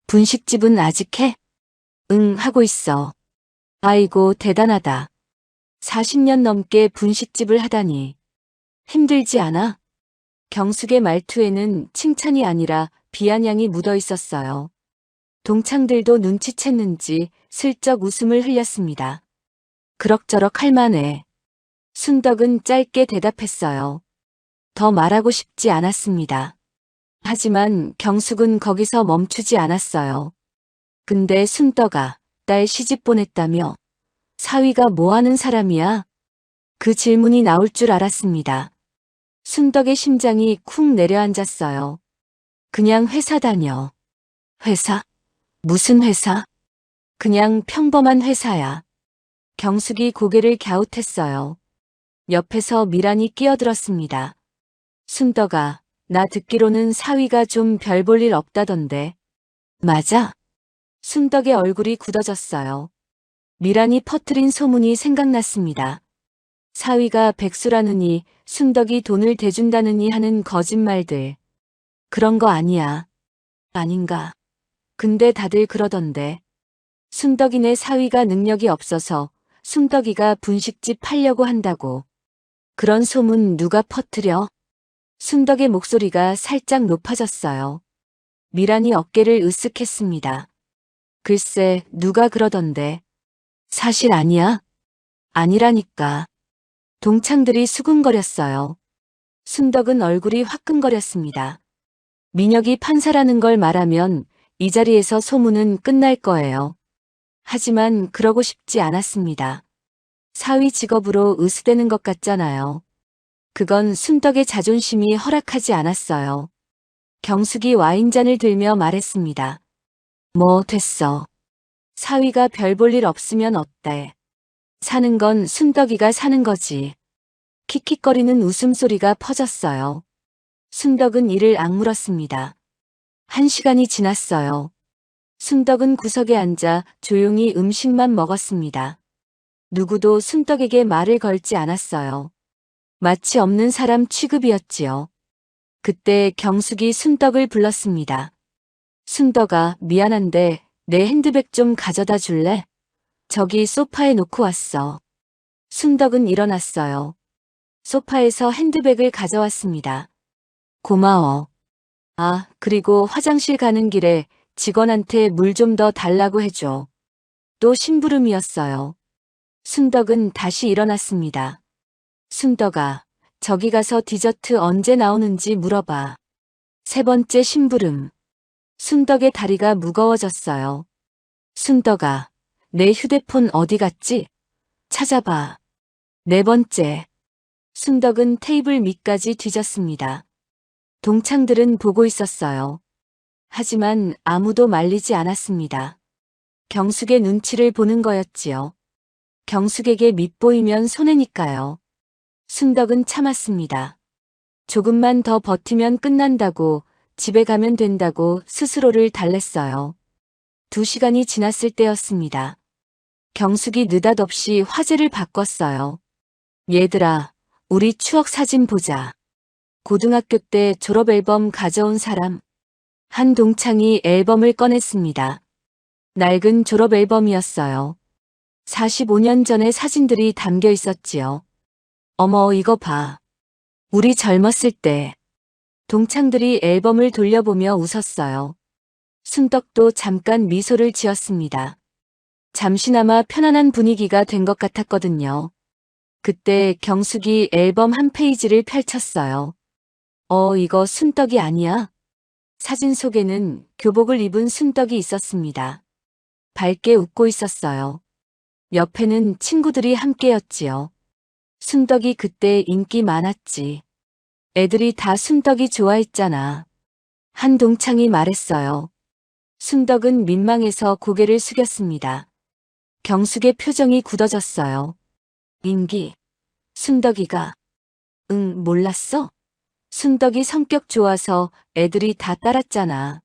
분식집은 아직 해? 응, 하고 있어. 아이고, 대단하다. 40년 넘게 분식집을 하다니. 힘들지 않아? 경숙의 말투에는 칭찬이 아니라 비아냥이 묻어 있었어요. 동창들도 눈치챘는지 슬쩍 웃음을 흘렸습니다. 그럭저럭 할 만해. 순덕은 짧게 대답했어요. 더 말하고 싶지 않았습니다. 하지만 경숙은 거기서 멈추지 않았어요. 근데 순덕아, 딸 시집 보냈다며? 사위가 뭐 하는 사람이야? 그 질문이 나올 줄 알았습니다. 순덕의 심장이 쿵 내려앉았어요. 그냥 회사 다녀. 회사? 무슨 회사? 그냥 평범한 회사야. 경숙이 고개를 갸웃했어요. 옆에서 미란이 끼어들었습니다. 순덕아, 나 듣기로는 사위가 좀 별 볼 일 없다던데. 맞아? 순덕의 얼굴이 굳어졌어요. 미란이 퍼뜨린 소문이 생각났습니다. 사위가 백수라느니 순덕이 돈을 대준다느니 하는 거짓말들. 그런 거 아니야. 아닌가. 근데 다들 그러던데. 순덕이네 사위가 능력이 없어서 순덕이가 분식집 팔려고 한다고. 그런 소문 누가 퍼뜨려? 순덕의 목소리가 살짝 높아졌어요. 미란이 어깨를 으쓱했습니다. 글쎄, 누가 그러던데. 사실 아니야? 아니라니까. 동창들이 수군거렸어요. 순덕은 얼굴이 화끈거렸습니다. 민혁이 판사라는 걸 말하면 이 자리에서 소문은 끝날 거예요. 하지만 그러고 싶지 않았습니다. 사위 직업으로 으스대는 것 같잖아요. 그건 순덕의 자존심이 허락하지 않았어요. 경숙이 와인잔을 들며 말했습니다. 뭐 됐어. 사위가 별 볼 일 없으면 어때? 사는 건 순덕이가 사는 거지. 킥킥거리는 웃음소리가 퍼졌어요. 순덕은 이를 악물었습니다. 1시간이 지났어요. 순덕은 구석에 앉아 조용히 음식만 먹었습니다. 누구도 순덕에게 말을 걸지 않았어요. 마치 없는 사람 취급이었지요. 그때 경숙이 순덕을 불렀습니다. 순덕아, 미안한데 내 핸드백 좀 가져다 줄래? 저기 소파에 놓고 왔어. 순덕은 일어났어요. 소파에서 핸드백을 가져왔습니다. 고마워. 아, 그리고 화장실 가는 길에 직원한테 물 좀 더 달라고 해줘. 또 심부름이었어요. 순덕은 다시 일어났습니다. 순덕아, 저기 가서 디저트 언제 나오는지 물어봐. 3번째 심부름. 순덕의 다리가 무거워졌어요. 순덕아, 내 휴대폰 어디 갔지? 찾아봐. 4번째. 순덕은 테이블 밑까지 뒤졌습니다. 동창들은 보고 있었어요. 하지만 아무도 말리지 않았습니다. 경숙의 눈치를 보는 거였지요. 경숙에게 밉보이면 손해니까요. 순덕은 참았습니다. 조금만 더 버티면 끝난다고, 집에 가면 된다고 스스로를 달랬어요. 2시간이 지났을 때였습니다. 경숙이 느닷없이 화제를 바꿨어요. 얘들아, 우리 추억 사진 보자. 고등학교 때 졸업 앨범 가져온 사람. 한 동창이 앨범을 꺼냈습니다. 낡은 졸업 앨범이었어요. 45년 전의 사진들이 담겨 있었지요. 어머, 이거 봐. 우리 젊었을 때. 동창들이 앨범을 돌려보며 웃었어요. 순덕도 잠깐 미소를 지었습니다. 잠시나마 편안한 분위기가 된 것 같았거든요. 그때 경숙이 앨범 한 페이지를 펼쳤어요. 이거 순덕이 아니야? 사진 속에는 교복을 입은 순덕이 있었습니다. 밝게 웃고 있었어요. 옆에는 친구들이 함께였지요. 순덕이 그때 인기 많았지. 애들이 다 순덕이 좋아했잖아. 한 동창이 말했어요. 순덕은 민망해서 고개를 숙였습니다. 경숙의 표정이 굳어졌어요. 인기. 순덕이가. 응, 몰랐어? 순덕이 성격 좋아서 애들이 다 따랐잖아.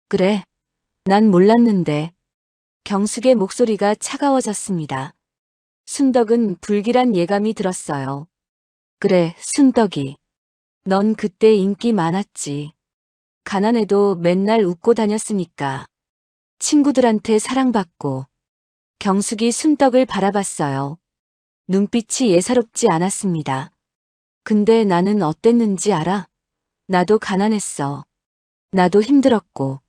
그래. 난 몰랐는데. 경숙의 목소리가 차가워졌습니다. 순덕은 불길한 예감이 들었어요. 그래, 순덕이. 넌 그때 인기 많았지. 가난해도 맨날 웃고 다녔으니까. 친구들한테 사랑받고. 경숙이 순덕을 바라봤어요. 눈빛이 예사롭지 않았습니다. 근데 나는 어땠는지 알아? 나도 가난했어. 나도 힘들었고.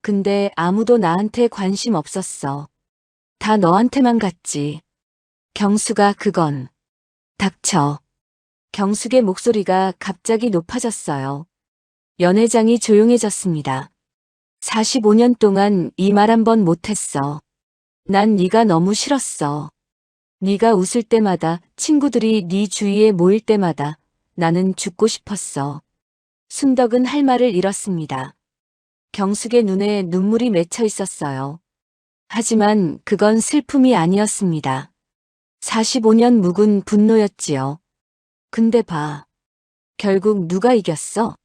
근데 아무도 나한테 관심 없었어. 다 너한테만 갔지. 경수가 그건. 닥쳐. 경숙의 목소리가 갑자기 높아졌어요. 연회장이 조용해졌습니다. 45년 동안 이 말 한 번 못했어. 난 네가 너무 싫었어. 네가 웃을 때마다, 친구들이 네 주위에 모일 때마다 나는 죽고 싶었어. 순덕은 할 말을 잃었습니다. 경숙의 눈에 눈물이 맺혀 있었어요. 하지만 그건 슬픔이 아니었습니다. 45년 묵은 분노였지요. 근데 봐. 결국 누가 이겼어?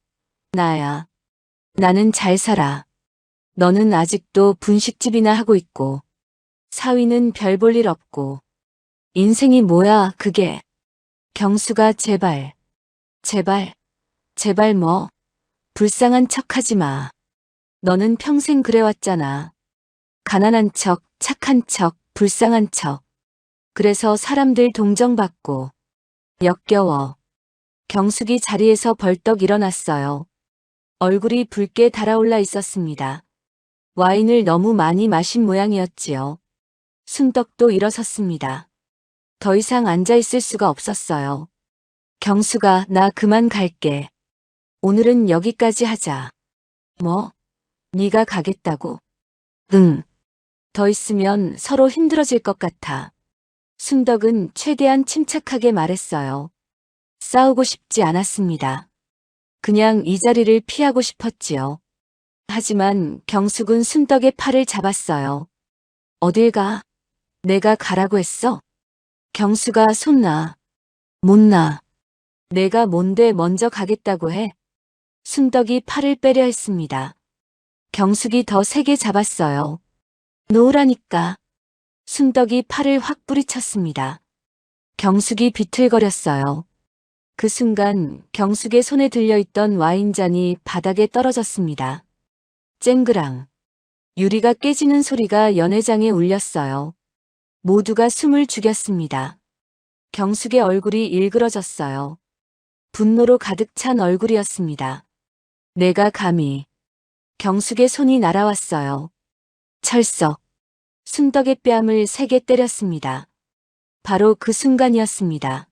나야. 나는 잘 살아. 너는 아직도 분식집이나 하고 있고. 사위는 별 볼 일 없고. 인생이 뭐야, 그게. 경수가 제발. 제발. 제발 뭐. 불쌍한 척 하지 마. 너는 평생 그래왔잖아. 가난한 척, 착한 척, 불쌍한 척. 그래서 사람들 동정받고. 역겨워. 경숙이 자리에서 벌떡 일어났어요. 얼굴이 붉게 달아올라 있었습니다. 와인을 너무 많이 마신 모양이었지요. 순덕도 일어섰습니다. 더 이상 앉아있을 수가 없었어요. 경수가 나 그만 갈게. 오늘은 여기까지 하자. 뭐? 네가 가겠다고? 응. 더 있으면 서로 힘들어질 것 같아. 순덕은 최대한 침착하게 말했어요. 싸우고 싶지 않았습니다. 그냥 이 자리를 피하고 싶었지요. 하지만 경숙은 순덕의 팔을 잡았어요. 어딜 가? 내가 가라고 했어? 경수가 손 놔. 못 놔. 내가 뭔데 먼저 가겠다고 해? 순덕이 팔을 빼려 했습니다. 경숙이 더 세게 잡았어요. 놓으라니까. 순덕이 팔을 확 뿌리쳤습니다. 경숙이 비틀거렸어요. 그 순간 경숙의 손에 들려있던 와인잔이 바닥에 떨어졌습니다. 쨍그랑. 유리가 깨지는 소리가 연회장에 울렸어요. 모두가 숨을 죽였습니다. 경숙의 얼굴이 일그러졌어요. 분노로 가득 찬 얼굴이었습니다. 내가 감히. 경숙의 손이 날아왔어요. 철썩. 순덕의 뺨을 세게 때렸습니다. 바로 그 순간이었습니다.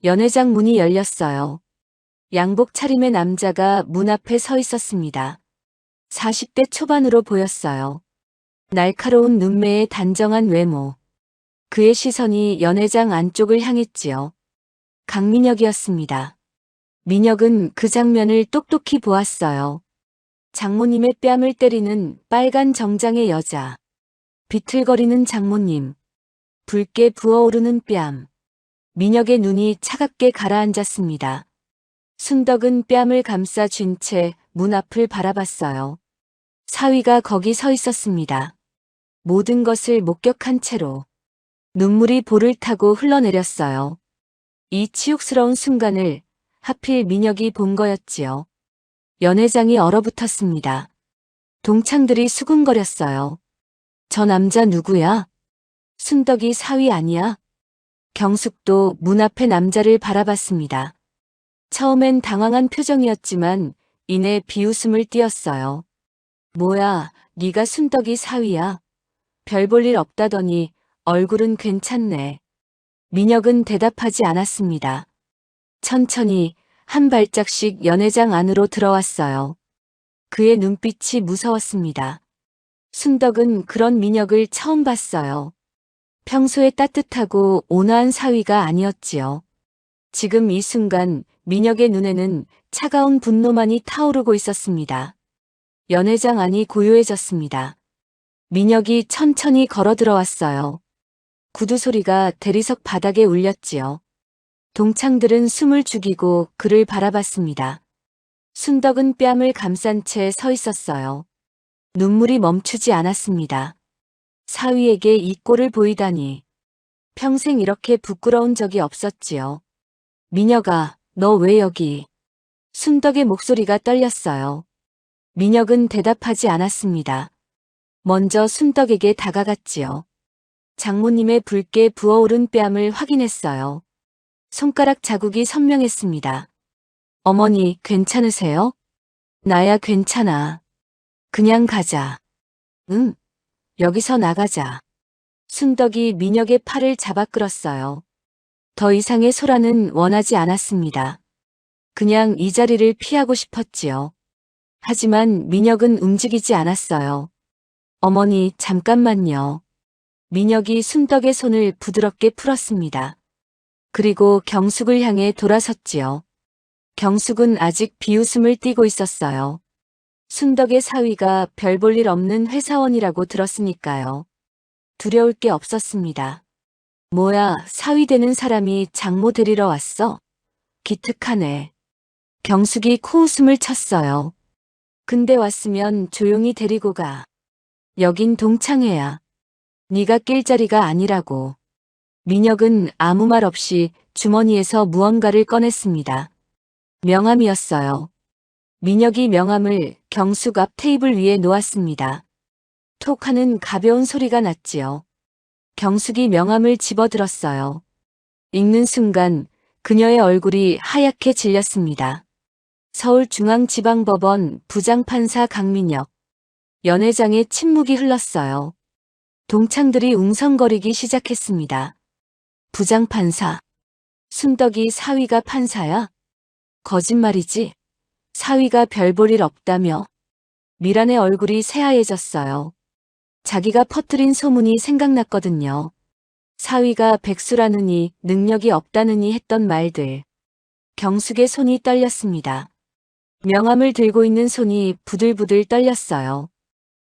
연회장 문이 열렸어요. 양복 차림의 남자가 문 앞에 서 있었습니다. 40대 초반으로 보였어요. 날카로운 눈매에 단정한 외모. 그의 시선이 연회장 안쪽을 향했지요. 강민혁이었습니다. 민혁은 그 장면을 똑똑히 보았어요. 장모님의 뺨을 때리는 빨간 정장의 여자. 비틀거리는 장모님. 붉게 부어오르는 뺨. 민혁의 눈이 차갑게 가라앉았습니다. 순덕은 뺨을 감싸 쥔 채 문 앞을 바라봤어요. 사위가 거기 서 있었습니다. 모든 것을 목격한 채로. 눈물이 볼을 타고 흘러내렸어요. 이 치욕스러운 순간을 하필 민혁이 본 거였지요. 연회장이 얼어붙었습니다. 동창들이 수군거렸어요. 저 남자 누구야? 순덕이 사위 아니야? 경숙도 문 앞의 남자를 바라봤습니다. 처음엔 당황한 표정이었지만 이내 비웃음을 띄었어요. 뭐야, 네가 순덕이 사위야? 별 볼 일 없다더니 얼굴은 괜찮네. 민혁은 대답하지 않았습니다. 천천히 한 발짝씩 연회장 안으로 들어왔어요. 그의 눈빛이 무서웠습니다. 순덕은 그런 민혁을 처음 봤어요. 평소에 따뜻하고 온화한 사위가 아니었지요. 지금 이 순간 민혁의 눈에는 차가운 분노만이 타오르고 있었습니다. 연회장 안이 고요해졌습니다. 민혁이 천천히 걸어 들어왔어요. 구두 소리가 대리석 바닥에 울렸지요. 동창들은 숨을 죽이고 그를 바라봤습니다. 순덕은 뺨을 감싼 채 서 있었어요. 눈물이 멈추지 않았습니다. 사위에게 이 꼴을 보이다니. 평생 이렇게 부끄러운 적이 없었지요. 민혁아, 너 왜 여기? 순덕의 목소리가 떨렸어요. 민혁은 대답하지 않았습니다. 먼저 순덕에게 다가갔지요. 장모님의 붉게 부어오른 뺨을 확인했어요. 손가락 자국이 선명했습니다. 어머니, 괜찮으세요? 나야 괜찮아. 그냥 가자. 응, 여기서 나가자. 순덕이 민혁의 팔을 잡아 끌었어요. 더 이상의 소란은 원하지 않았습니다. 그냥 이 자리를 피하고 싶었지요. 하지만 민혁은 움직이지 않았어요. 어머니, 잠깐만요. 민혁이 순덕의 손을 부드럽게 풀었습니다. 그리고 경숙을 향해 돌아섰지요. 경숙은 아직 비웃음을 띠고 있었어요. 순덕의 사위가 별 볼 일 없는 회사원이라고 들었으니까요. 두려울 게 없었습니다. 뭐야, 사위 되는 사람이 장모 데리러 왔어? 기특하네. 경숙이 코웃음을 쳤어요. 근데 왔으면 조용히 데리고 가. 여긴 동창회야. 네가 낄 자리가 아니라고. 민혁은 아무 말 없이 주머니에서 무언가를 꺼냈습니다. 명함이었어요. 민혁이 명함을 경숙 앞 테이블 위에 놓았습니다. 톡 하는 가벼운 소리가 났지요. 경숙이 명함을 집어들었어요. 읽는 순간 그녀의 얼굴이 하얗게 질렸습니다. 서울중앙지방법원 부장판사 강민혁. 연회장에 침묵이 흘렀어요. 동창들이 웅성거리기 시작했습니다. 부장판사. 순덕이 사위가 판사야? 거짓말이지. 사위가 별 볼 일 없다며. 미란의 얼굴이 새하얘졌어요. 자기가 퍼뜨린 소문이 생각났거든요. 사위가 백수라느니 능력이 없다느니 했던 말들. 경숙의 손이 떨렸습니다. 명함을 들고 있는 손이 부들부들 떨렸어요.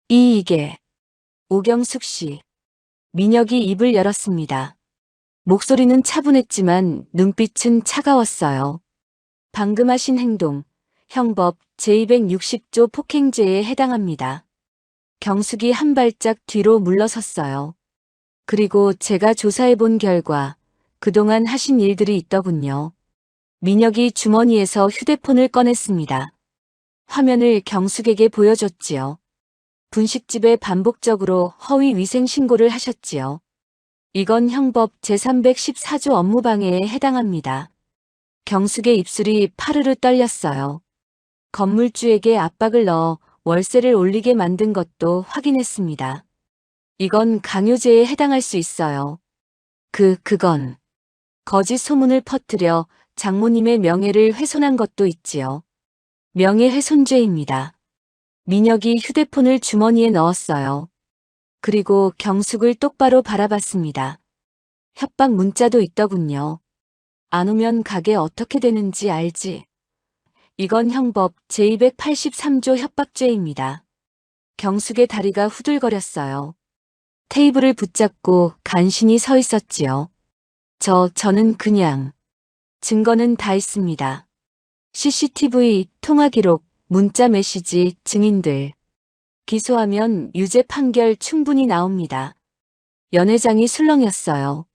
이게 오경숙 씨. 민혁이 입을 열었습니다. 목소리는 차분했지만 눈빛은 차가웠어요. 방금 하신 행동, 형법 제260조 폭행죄에 해당합니다. 경숙이 한 발짝 뒤로 물러섰어요. 그리고 제가 조사해 본 결과 그동안 하신 일들이 있더군요. 민혁이 주머니에서 휴대폰을 꺼냈습니다. 화면을 경숙에게 보여줬지요. 분식집에 반복적으로 허위 위생 신고를 하셨지요. 이건 형법 제314조 업무방해에 해당합니다. 경숙의 입술이 파르르 떨렸어요. 건물주에게 압박을 넣어 월세를 올리게 만든 것도 확인했습니다. 이건 강요죄에 해당할 수 있어요. 그건 거짓 소문을 퍼뜨려 장모님의 명예를 훼손한 것도 있지요. 명예훼손죄입니다. 민혁이 휴대폰을 주머니에 넣었어요. 그리고 경숙을 똑바로 바라봤습니다. 협박 문자도 있더군요. 안 오면 가게 어떻게 되는지 알지? 이건 형법 제283조 협박죄입니다. 경숙의 다리가 후들거렸어요. 테이블을 붙잡고 간신히 서 있었지요. 저는 그냥. 증거는 다 있습니다. CCTV, 통화 기록, 문자 메시지, 증인들. 기소하면 유죄 판결 충분히 나옵니다. 연회장이 술렁였어요.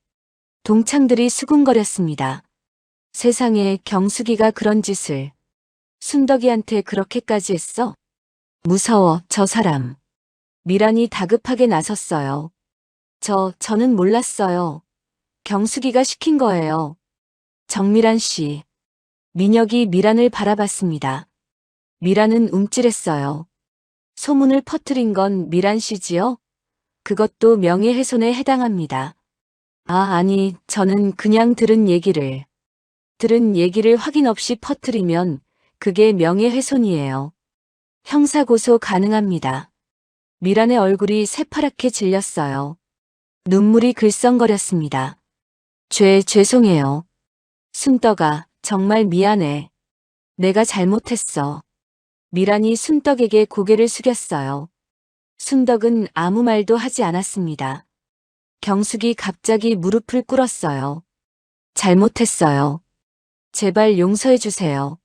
동창들이 수군거렸습니다. 세상에 경숙이가 그런 짓을. 순덕이한테 그렇게까지 했어? 무서워, 저 사람. 미란이 다급하게 나섰어요. 저는 몰랐어요. 경숙이가 시킨 거예요. 정미란 씨. 민혁이 미란을 바라봤습니다. 미란은 움찔했어요. 소문을 퍼뜨린 건 미란 씨지요? 그것도 명예훼손에 해당합니다. 아니, 저는 그냥 들은 얘기를 확인 없이 퍼뜨리면 그게 명예훼손이에요. 형사고소 가능합니다. 미란의 얼굴이 새파랗게 질렸어요. 눈물이 글썽거렸습니다. 죄송해요. 순덕아, 정말 미안해. 내가 잘못했어. 미란이 순덕에게 고개를 숙였어요. 순덕은 아무 말도 하지 않았습니다. 경숙이 갑자기 무릎을 꿇었어요. 잘못했어요. 제발 용서해 주세요.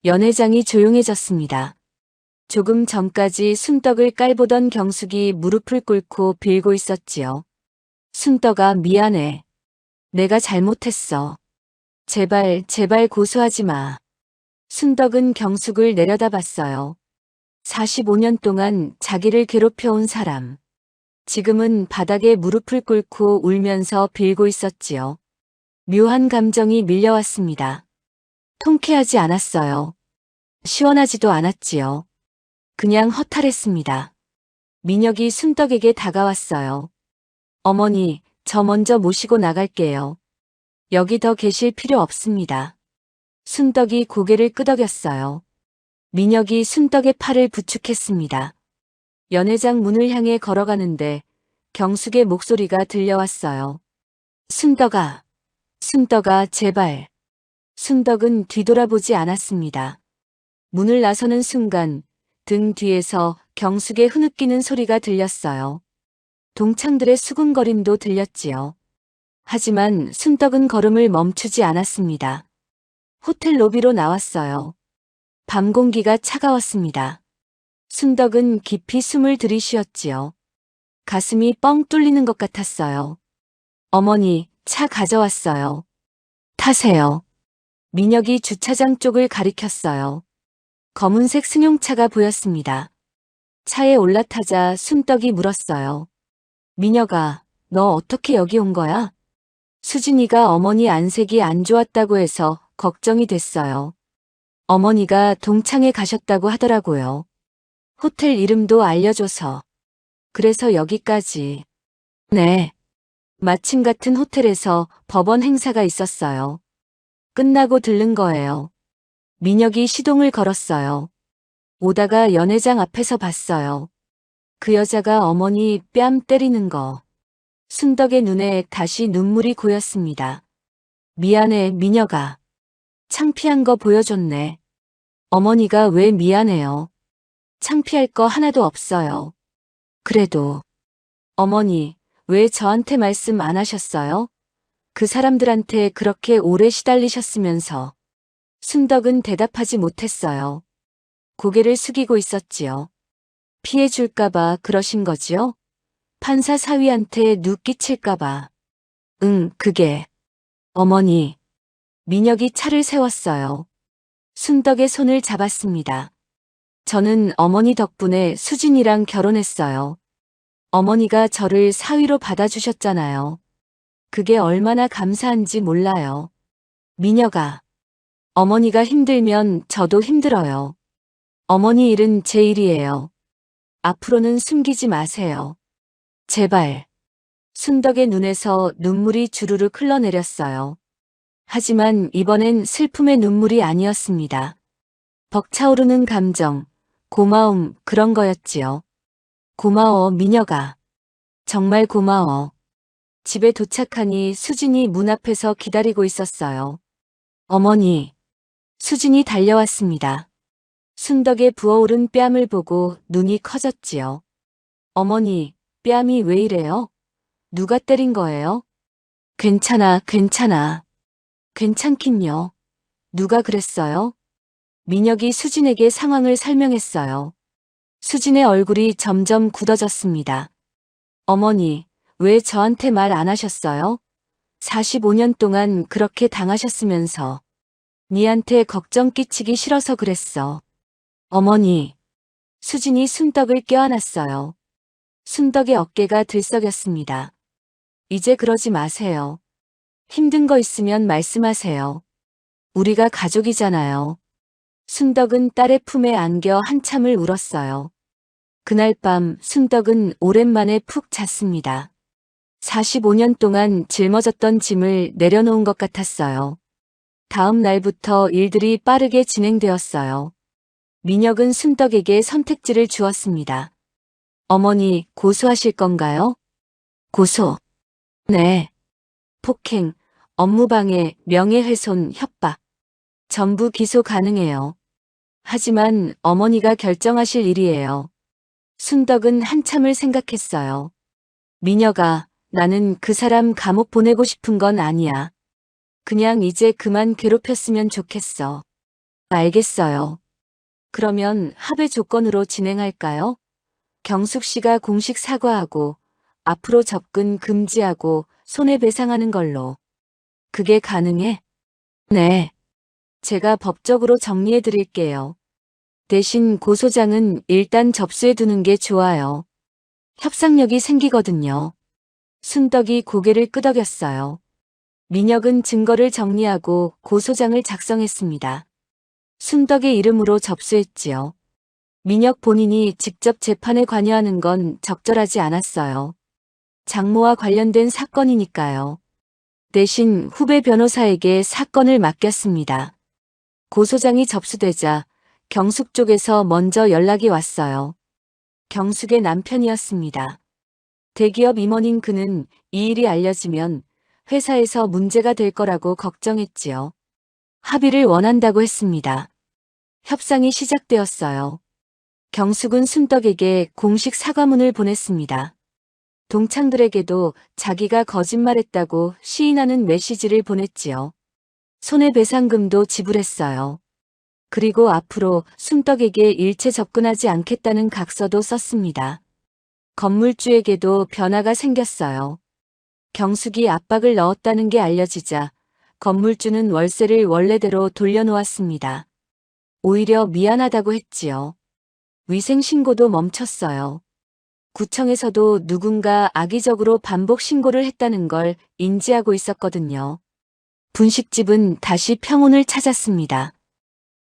연회장이 조용해졌습니다. 조금 전까지 순떡을 깔보던 경숙이 무릎을 꿇고 빌고 있었지요. 순떡아, 미안해. 내가 잘못했어. 제발, 제발 고소하지 마. 순떡은 경숙을 내려다봤어요. 45년 동안 자기를 괴롭혀온 사람. 지금은 바닥에 무릎을 꿇고 울면서 빌고 있었지요. 묘한 감정이 밀려왔습니다. 통쾌하지 않았어요. 시원하지도 않았지요. 그냥 허탈했습니다. 민혁이 순떡에게 다가왔어요. 어머니, 저 먼저 모시고 나갈게요. 여기 더 계실 필요 없습니다. 순떡이 고개를 끄덕였어요. 민혁이 순떡의 팔을 부축했습니다. 연회장 문을 향해 걸어가는데 경숙의 목소리가 들려왔어요. 순떡아, 순떡아, 제발. 순떡은 뒤돌아보지 않았습니다. 문을 나서는 순간 등 뒤에서 경숙의 흐느끼는 소리가 들렸어요. 동창들의 수군거림도 들렸지요. 하지만 순떡은 걸음을 멈추지 않았습니다. 호텔 로비로 나왔어요. 밤 공기가 차가웠습니다. 순덕은 깊이 숨을 들이쉬었지요. 가슴이 뻥 뚫리는 것 같았어요. 어머니, 차 가져왔어요. 타세요. 민혁이 주차장 쪽을 가리켰어요. 검은색 승용차가 보였습니다. 차에 올라타자 순떡이 물었어요. 민혁아, 너 어떻게 여기 온 거야? 수진이가 어머니 안색이 안 좋았다고 해서 걱정이 됐어요. 어머니가 동창회 가셨다고 하더라고요. 호텔 이름도 알려줘서. 그래서 여기까지. 네. 마침 같은 호텔에서 법원 행사가 있었어요. 끝나고 들른 거예요. 민혁이 시동을 걸었어요. 오다가 연회장 앞에서 봤어요. 그 여자가 어머니 뺨 때리는 거. 순덕의 눈에 다시 눈물이 고였습니다. 미안해, 민혁아. 창피한 거 보여줬네. 어머니가 왜 미안해요? 창피할 거 하나도 없어요. 그래도. 어머니, 왜 저한테 말씀 안 하셨어요? 그 사람들한테 그렇게 오래 시달리셨으면서. 순덕은 대답하지 못했어요. 고개를 숙이고 있었지요. 피해 줄까봐 그러신 거지요? 판사 사위한테 누 끼칠까봐. 그게. 어머니. 민혁이 차를 세웠어요. 순덕의 손을 잡았습니다. 저는 어머니 덕분에 수진이랑 결혼했어요. 어머니가 저를 사위로 받아주셨잖아요. 그게 얼마나 감사한지 몰라요. 민혁아. 어머니가 힘들면 저도 힘들어요. 어머니 일은 제 일이에요. 앞으로는 숨기지 마세요. 제발. 순덕의 눈에서 눈물이 주르륵 흘러내렸어요. 하지만 이번엔 슬픔의 눈물이 아니었습니다. 벅차오르는 감정, 고마움, 그런 거였지요. 고마워, 민혁아. 정말 고마워. 집에 도착하니 수진이 문 앞에서 기다리고 있었어요. 어머니. 수진이 달려왔습니다. 순덕의 부어오른 뺨을 보고 눈이 커졌지요. 어머니, 뺨이 왜 이래요? 누가 때린 거예요? 괜찮아, 괜찮아. 괜찮긴요. 누가 그랬어요? 민혁이 수진에게 상황을 설명했어요. 수진의 얼굴이 점점 굳어졌습니다. 어머니, 왜 저한테 말 안 하셨어요? 45년 동안 그렇게 당하셨으면서. 니한테 걱정 끼치기 싫어서 그랬어. 어머니. 수진이 순덕을 껴안았어요. 순덕의 어깨가 들썩였습니다. 이제 그러지 마세요. 힘든 거 있으면 말씀하세요. 우리가 가족이잖아요. 순덕은 딸의 품에 안겨 한참을 울었어요. 그날 밤 순덕은 오랜만에 푹 잤습니다. 45년 동안 짊어졌던 짐을 내려놓은 것 같았어요. 다음 날부터 일들이 빠르게 진행되었어요. 민혁은 순덕에게 선택지를 주었습니다. 어머니, 고소하실 건가요? 고소. 네. 폭행, 업무방해, 명예훼손, 협박. 전부 기소 가능해요. 하지만 어머니가 결정하실 일이에요. 순덕은 한참을 생각했어요. 민혁아, 나는 그 사람 감옥 보내고 싶은 건 아니야. 그냥 이제 그만 괴롭혔으면 좋겠어. 알겠어요. 그러면 합의 조건으로 진행할까요? 경숙 씨가 공식 사과하고 앞으로 접근 금지하고 손해배상하는 걸로. 그게 가능해? 네. 제가 법적으로 정리해 드릴게요. 대신 고소장은 일단 접수해 두는 게 좋아요. 협상력이 생기거든요. 순덕이 고개를 끄덕였어요. 민혁은 증거를 정리하고 고소장을 작성했습니다. 순덕의 이름으로 접수했지요. 민혁 본인이 직접 재판에 관여하는 건 적절하지 않았어요. 장모와 관련된 사건이니까요. 대신 후배 변호사에게 사건을 맡겼습니다. 고소장이 접수되자 경숙 쪽에서 먼저 연락이 왔어요. 경숙의 남편이었습니다. 대기업 임원인 그는 이 일이 알려지면 회사에서 문제가 될 거라고 걱정했지요. 합의를 원한다고 했습니다. 협상이 시작되었어요. 경숙은 순덕에게 공식 사과문을 보냈습니다. 동창들에게도 자기가 거짓말했다고 시인하는 메시지를 보냈지요. 손해배상금도 지불했어요. 그리고 앞으로 순덕에게 일체 접근하지 않겠다는 각서도 썼습니다. 건물주에게도 변화가 생겼어요. 경숙이 압박을 넣었다는 게 알려지자 건물주는 월세를 원래대로 돌려놓았습니다. 오히려 미안하다고 했지요. 위생신고도 멈췄어요. 구청에서도 누군가 악의적으로 반복 신고를 했다는 걸 인지하고 있었거든요. 분식집은 다시 평온을 찾았습니다.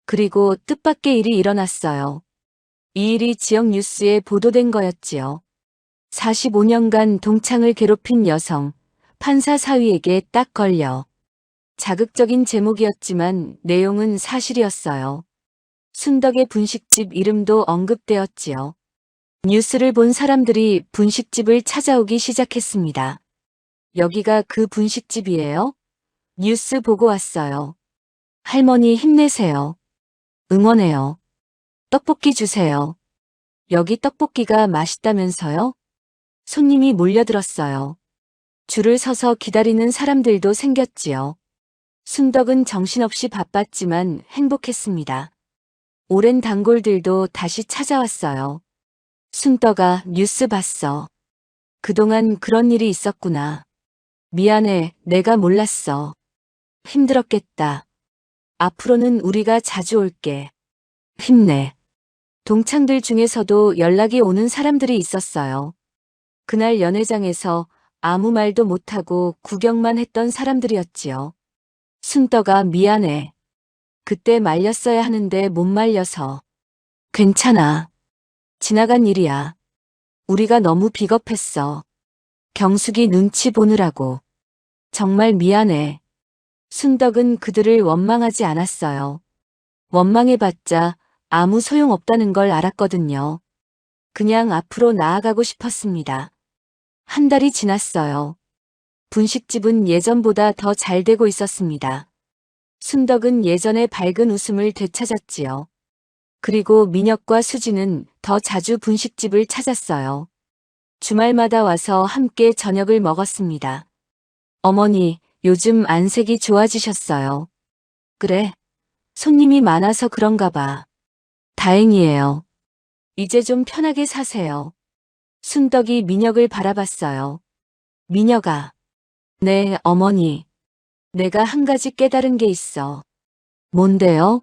그리고 뜻밖의 일이 일어났어요. 이 일이 지역 뉴스에 보도된 거였지요. 45년간 동창을 괴롭힌 여성, 판사 사위에게 딱 걸려. 자극적인 제목이었지만 내용은 사실이었어요. 순덕의 분식집 이름도 언급되었지요. 뉴스를 본 사람들이 분식집을 찾아오기 시작했습니다. 여기가 그 분식집이에요? 뉴스 보고 왔어요. 할머니 힘내세요. 응원해요. 떡볶이 주세요. 여기 떡볶이가 맛있다면서요? 손님이 몰려들었어요. 줄을 서서 기다리는 사람들도 생겼지요. 순덕은 정신없이 바빴지만 행복했습니다. 오랜 단골들도 다시 찾아왔어요. 순덕아, 뉴스 봤어. 그동안 그런 일이 있었구나. 미안해, 내가 몰랐어. 힘들었겠다. 앞으로는 우리가 자주 올게. 힘내. 동창들 중에서도 연락이 오는 사람들이 있었어요. 그날 연회장에서 아무 말도 못하고 구경만 했던 사람들이었지요. 순덕아, 미안해. 그때 말렸어야 하는데 못 말려서. 괜찮아. 지나간 일이야. 우리가 너무 비겁했어. 경숙이 눈치 보느라고. 정말 미안해. 순덕은 그들을 원망하지 않았어요. 원망해봤자 아무 소용없다는 걸 알았거든요. 그냥 앞으로 나아가고 싶었습니다. 한 달이 지났어요. 분식집은 예전보다 더 잘 되고 있었습니다. 순덕은 예전의 밝은 웃음을 되찾았지요. 그리고 민혁과 수지는 더 자주 분식집을 찾았어요. 주말마다 와서 함께 저녁을 먹었습니다. 어머니, 요즘 안색이 좋아지셨어요. 그래. 손님이 많아서 그런가 봐. 다행이에요. 이제 좀 편하게 사세요. 순덕이 민혁을 바라봤어요. 민혁아. 네, 어머니. 내가 한 가지 깨달은 게 있어. 뭔데요?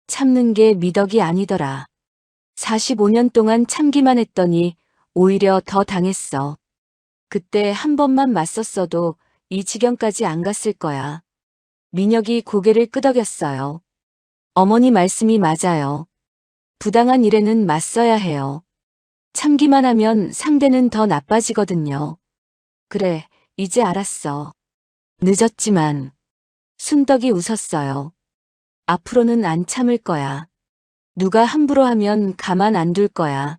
참는 게 미덕이 아니더라. 45년 동안 참기만 했더니 오히려 더 당했어. 그때 한 번만 맞섰어도 이 지경까지 안 갔을 거야. 민혁이 고개를 끄덕였어요. 어머니 말씀이 맞아요. 부당한 일에는 맞서야 해요. 참기만 하면 상대는 더 나빠지거든요. 그래, 이제 알았어. 늦었지만. 순덕이 웃었어요. 앞으로는 안 참을 거야. 누가 함부로 하면 가만 안 둘 거야.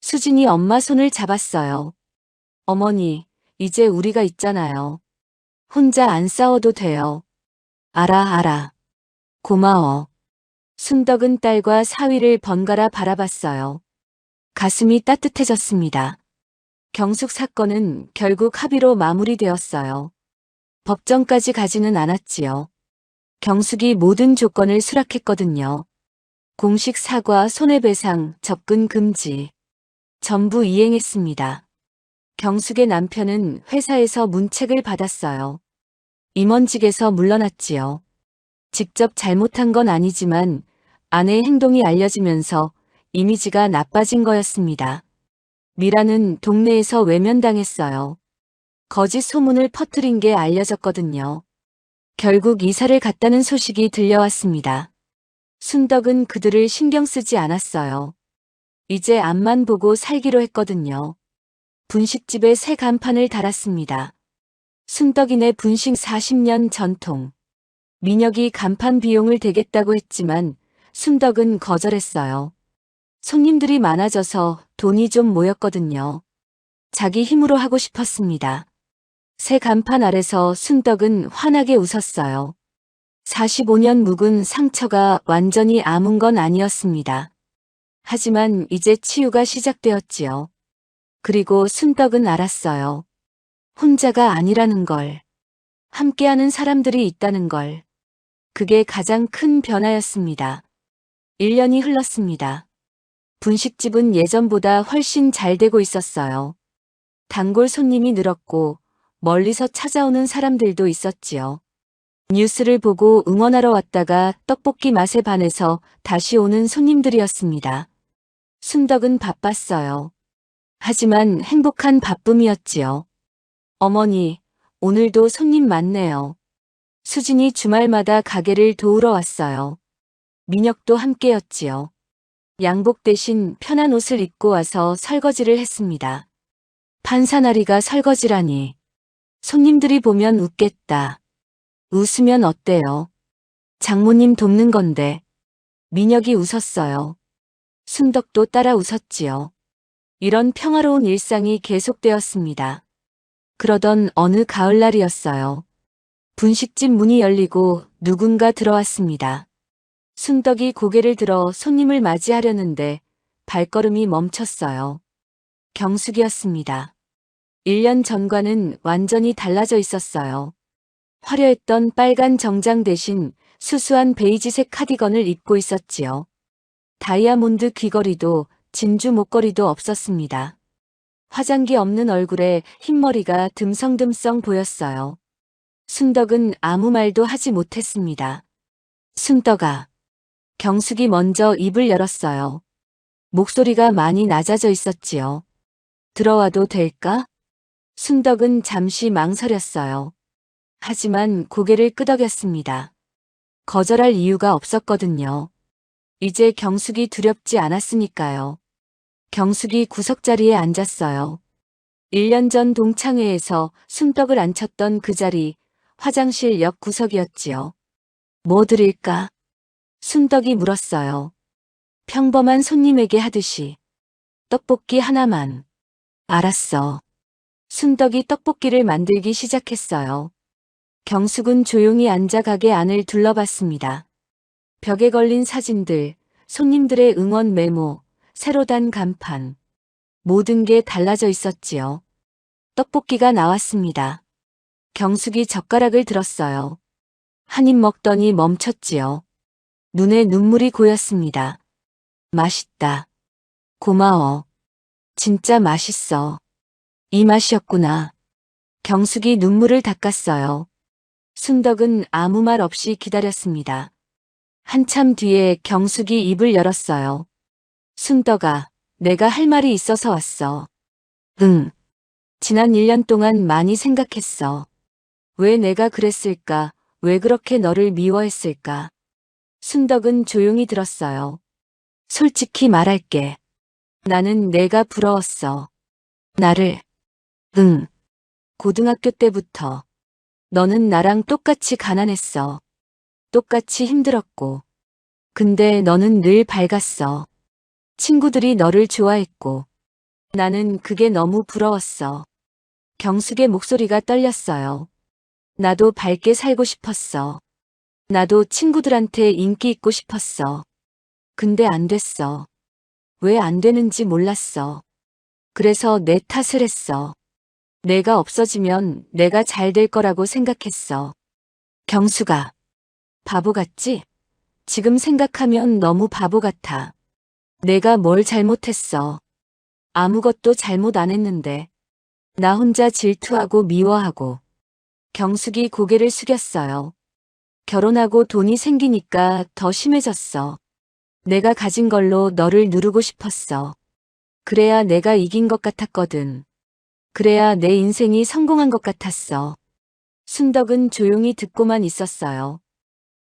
수진이 엄마 손을 잡았어요. 어머니, 이제 우리가 있잖아요. 혼자 안 싸워도 돼요. 알아. 고마워. 순덕은 딸과 사위를 번갈아 바라봤어요. 가슴이 따뜻해졌습니다. 경숙 사건은 결국 합의로 마무리되었어요. 법정까지 가지는 않았지요. 경숙이 모든 조건을 수락했거든요. 공식 사과, 손해배상, 접근 금지. 전부 이행했습니다. 경숙의 남편은 회사에서 문책을 받았어요. 임원직에서 물러났지요. 직접 잘못한 건 아니지만 아내의 행동이 알려지면서 이미지가 나빠진 거였습니다. 미라는 동네에서 외면당했어요. 거짓 소문을 퍼뜨린 게 알려졌거든요. 결국 이사를 갔다는 소식이 들려왔습니다. 순덕은 그들을 신경 쓰지 않았어요. 이제 앞만 보고 살기로 했거든요. 분식집에 새 간판을 달았습니다. 순덕이네 분식 40년 전통. 민혁이 간판 비용을 대겠다고 했지만 순덕은 거절했어요. 손님들이 많아져서 돈이 좀 모였거든요. 자기 힘으로 하고 싶었습니다. 새 간판 아래서 순덕은 환하게 웃었어요. 45년 묵은 상처가 완전히 아문 건 아니었습니다. 하지만 이제 치유가 시작되었지요. 그리고 순덕은 알았어요. 혼자가 아니라는 걸. 함께하는 사람들이 있다는 걸. 그게 가장 큰 변화였습니다. 1년이 흘렀습니다. 분식집은 예전보다 훨씬 잘 되고 있었어요. 단골 손님이 늘었고 멀리서 찾아오는 사람들도 있었지요. 뉴스를 보고 응원하러 왔다가 떡볶이 맛에 반해서 다시 오는 손님들이었습니다. 순덕은 바빴어요. 하지만 행복한 바쁨이었지요. 어머니, 오늘도 손님 많네요. 수진이 주말마다 가게를 도우러 왔어요. 민혁도 함께였지요. 양복 대신 편한 옷을 입고 와서 설거지를 했습니다. 판사나리가 설거지라니. 손님들이 보면 웃겠다. 웃으면 어때요? 장모님 돕는 건데. 민혁이 웃었어요. 순덕도 따라 웃었지요. 이런 평화로운 일상이 계속되었습니다. 그러던 어느 가을날이었어요. 분식집 문이 열리고 누군가 들어왔습니다. 순덕이 고개를 들어 손님을 맞이하려는데 발걸음이 멈췄어요. 경숙이었습니다. 1년 전과는 완전히 달라져 있었어요. 화려했던 빨간 정장 대신 수수한 베이지색 카디건을 입고 있었지요. 다이아몬드 귀걸이도 진주 목걸이도 없었습니다. 화장기 없는 얼굴에 흰머리가 듬성듬성 보였어요. 순덕은 아무 말도 하지 못했습니다. 순덕아. 경숙이 먼저 입을 열었어요. 목소리가 많이 낮아져 있었지요. 들어와도 될까? 순덕은 잠시 망설였어요. 하지만 고개를 끄덕였습니다. 거절할 이유가 없었거든요. 이제 경숙이 두렵지 않았으니까요. 경숙이 구석자리에 앉았어요. 1년 전 동창회에서 순덕을 앉혔던 그 자리, 화장실 옆 구석이었지요. 뭐 드릴까? 순덕이 물었어요. 평범한 손님에게 하듯이. 떡볶이 하나만. 알았어. 순덕이 떡볶이를 만들기 시작했어요. 경숙은 조용히 앉아 가게 안을 둘러봤습니다. 벽에 걸린 사진들, 손님들의 응원 메모, 새로 단 간판. 모든 게 달라져 있었지요. 떡볶이가 나왔습니다. 경숙이 젓가락을 들었어요. 한 입 먹더니 멈췄지요. 눈에 눈물이 고였습니다. 맛있다. 고마워. 진짜 맛있어. 이 맛이었구나. 경숙이 눈물을 닦았어요. 순덕은 아무 말 없이 기다렸습니다. 한참 뒤에 경숙이 입을 열었어요. 순덕아, 내가 할 말이 있어서 왔어. 응. 지난 1년 동안 많이 생각했어. 왜 내가 그랬을까? 왜 그렇게 너를 미워했을까? 순덕은 조용히 들었어요. 솔직히 말할게. 나는 내가 부러웠어. 나를. 응. 고등학교 때부터. 너는 나랑 똑같이 가난했어. 똑같이 힘들었고. 근데 너는 늘 밝았어. 친구들이 너를 좋아했고. 나는 그게 너무 부러웠어. 경숙의 목소리가 떨렸어요. 나도 밝게 살고 싶었어. 나도 친구들한테 인기 있고 싶었어. 근데 안 됐어. 왜 안 되는지 몰랐어. 그래서 내 탓을 했어. 내가 없어지면 내가 잘 될 거라고 생각했어. 경숙아. 바보 같지? 지금 생각하면 너무 바보 같아. 내가 뭘 잘못했어. 아무것도 잘못 안 했는데. 나 혼자 질투하고 미워하고. 경숙이 고개를 숙였어요. 결혼하고 돈이 생기니까 더 심해졌어. 내가 가진 걸로 너를 누르고 싶었어. 그래야 내가 이긴 것 같았거든. 그래야 내 인생이 성공한 것 같았어. 순덕은 조용히 듣고만 있었어요.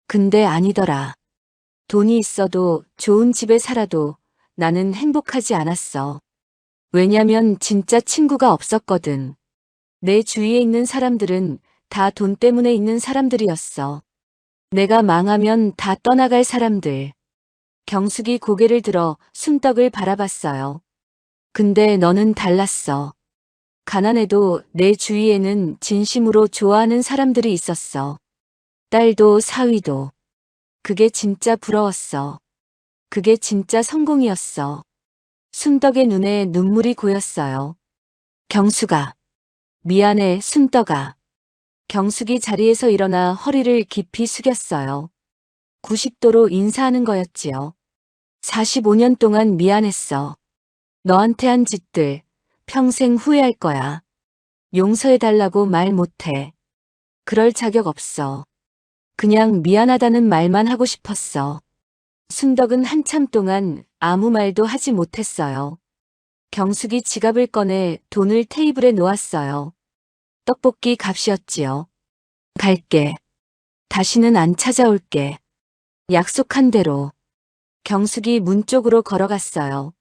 근데 아니더라. 돈이 있어도 좋은 집에 살아도 나는 행복하지 않았어. 왜냐면 진짜 친구가 없었거든. 내 주위에 있는 사람들은 다 돈 때문에 있는 사람들이었어. 내가 망하면 다 떠나갈 사람들. 경숙이 고개를 들어 순덕을 바라봤어요. 근데 너는 달랐어. 가난해도 내 주위에는 진심으로 좋아하는 사람들이 있었어. 딸도 사위도. 그게 진짜 부러웠어. 그게 진짜 성공이었어. 순덕의 눈에 눈물이 고였어요. 경숙아. 미안해, 순덕아. 경숙이 자리에서 일어나 허리를 깊이 숙였어요. 90도로 인사하는 거였지요. 45년 동안 미안했어. 너한테 한 짓들 평생 후회할 거야. 용서해달라고 말 못해. 그럴 자격 없어. 그냥 미안하다는 말만 하고 싶었어. 순덕은 한참 동안 아무 말도 하지 못했어요. 경숙이 지갑을 꺼내 돈을 테이블에 놓았어요. 떡볶이 값이었지요. 갈게. 다시는 안 찾아올게. 약속한 대로. 경숙이 문 쪽으로 걸어갔어요.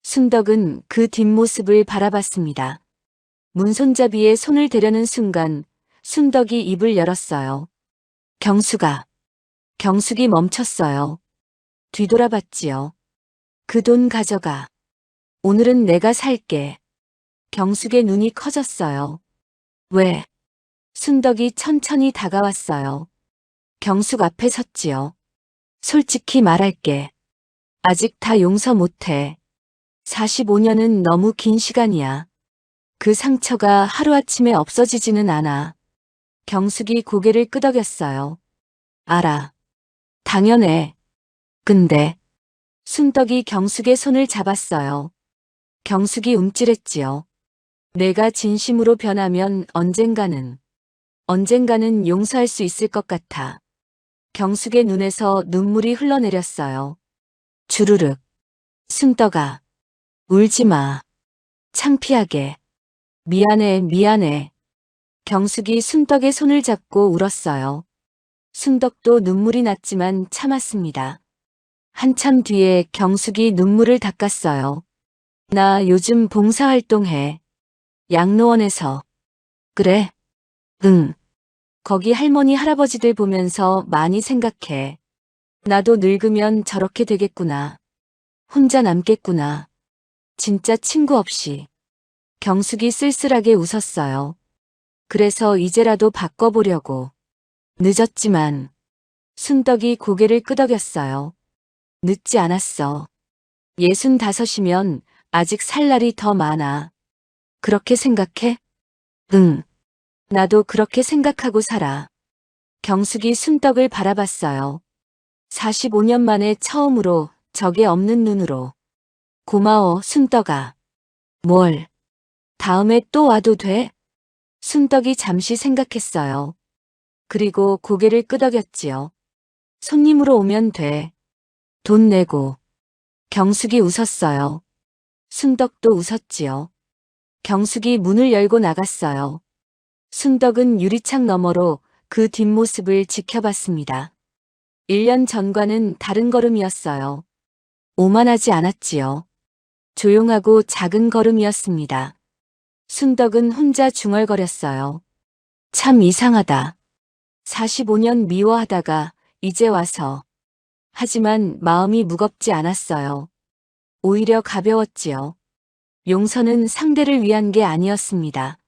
순덕은 그 뒷모습을 바라봤습니다. 문손잡이에 손을 대려는 순간 순덕이 입을 열었어요. 경숙아. 경숙이 멈췄어요. 뒤돌아봤지요. 그 돈 가져가. 오늘은 내가 살게. 경숙의 눈이 커졌어요. 왜? 순덕이 천천히 다가왔어요. 경숙 앞에 섰지요. 솔직히 말할게. 아직 다 용서 못해. 45년은 너무 긴 시간이야. 그 상처가 하루아침에 없어지지는 않아. 경숙이 고개를 끄덕였어요. 알아. 당연해. 근데 순덕이 경숙의 손을 잡았어요. 경숙이 움찔했지요. 내가 진심으로 변하면 언젠가는 용서할 수 있을 것 같아. 경숙의 눈에서 눈물이 흘러내렸어요. 주르륵. 순덕아. 울지 마. 창피하게. 미안해, 미안해. 경숙이 순덕의 손을 잡고 울었어요. 순덕도 눈물이 났지만 참았습니다. 한참 뒤에 경숙이 눈물을 닦았어요. 나 요즘 봉사활동해. 양로원에서. 그래? 응. 거기 할머니 할아버지들 보면서 많이 생각해. 나도 늙으면 저렇게 되겠구나. 혼자 남겠구나. 진짜 친구 없이. 경숙이 쓸쓸하게 웃었어요. 그래서 이제라도 바꿔보려고. 늦었지만. 순덕이 고개를 끄덕였어요. 늦지 않았어. 65이면 아직 살 날이 더 많아. 그렇게 생각해? 응. 나도 그렇게 생각하고 살아. 경숙이 순덕을 바라봤어요. 45년 만에 처음으로 적에 없는 눈으로. 고마워, 순덕아. 뭘? 다음에 또 와도 돼? 순덕이 잠시 생각했어요. 그리고 고개를 끄덕였지요. 손님으로 오면 돼. 돈 내고. 경숙이 웃었어요. 순덕도 웃었지요. 경숙이 문을 열고 나갔어요. 순덕은 유리창 너머로 그 뒷모습을 지켜봤습니다. 1년 전과는 다른 걸음이었어요. 오만하지 않았지요. 조용하고 작은 걸음이었습니다. 순덕은 혼자 중얼거렸어요. 참 이상하다. 45년 미워하다가 이제 와서. 하지만 마음이 무겁지 않았어요. 오히려 가벼웠지요. 용서는 상대를 위한 게 아니었습니다.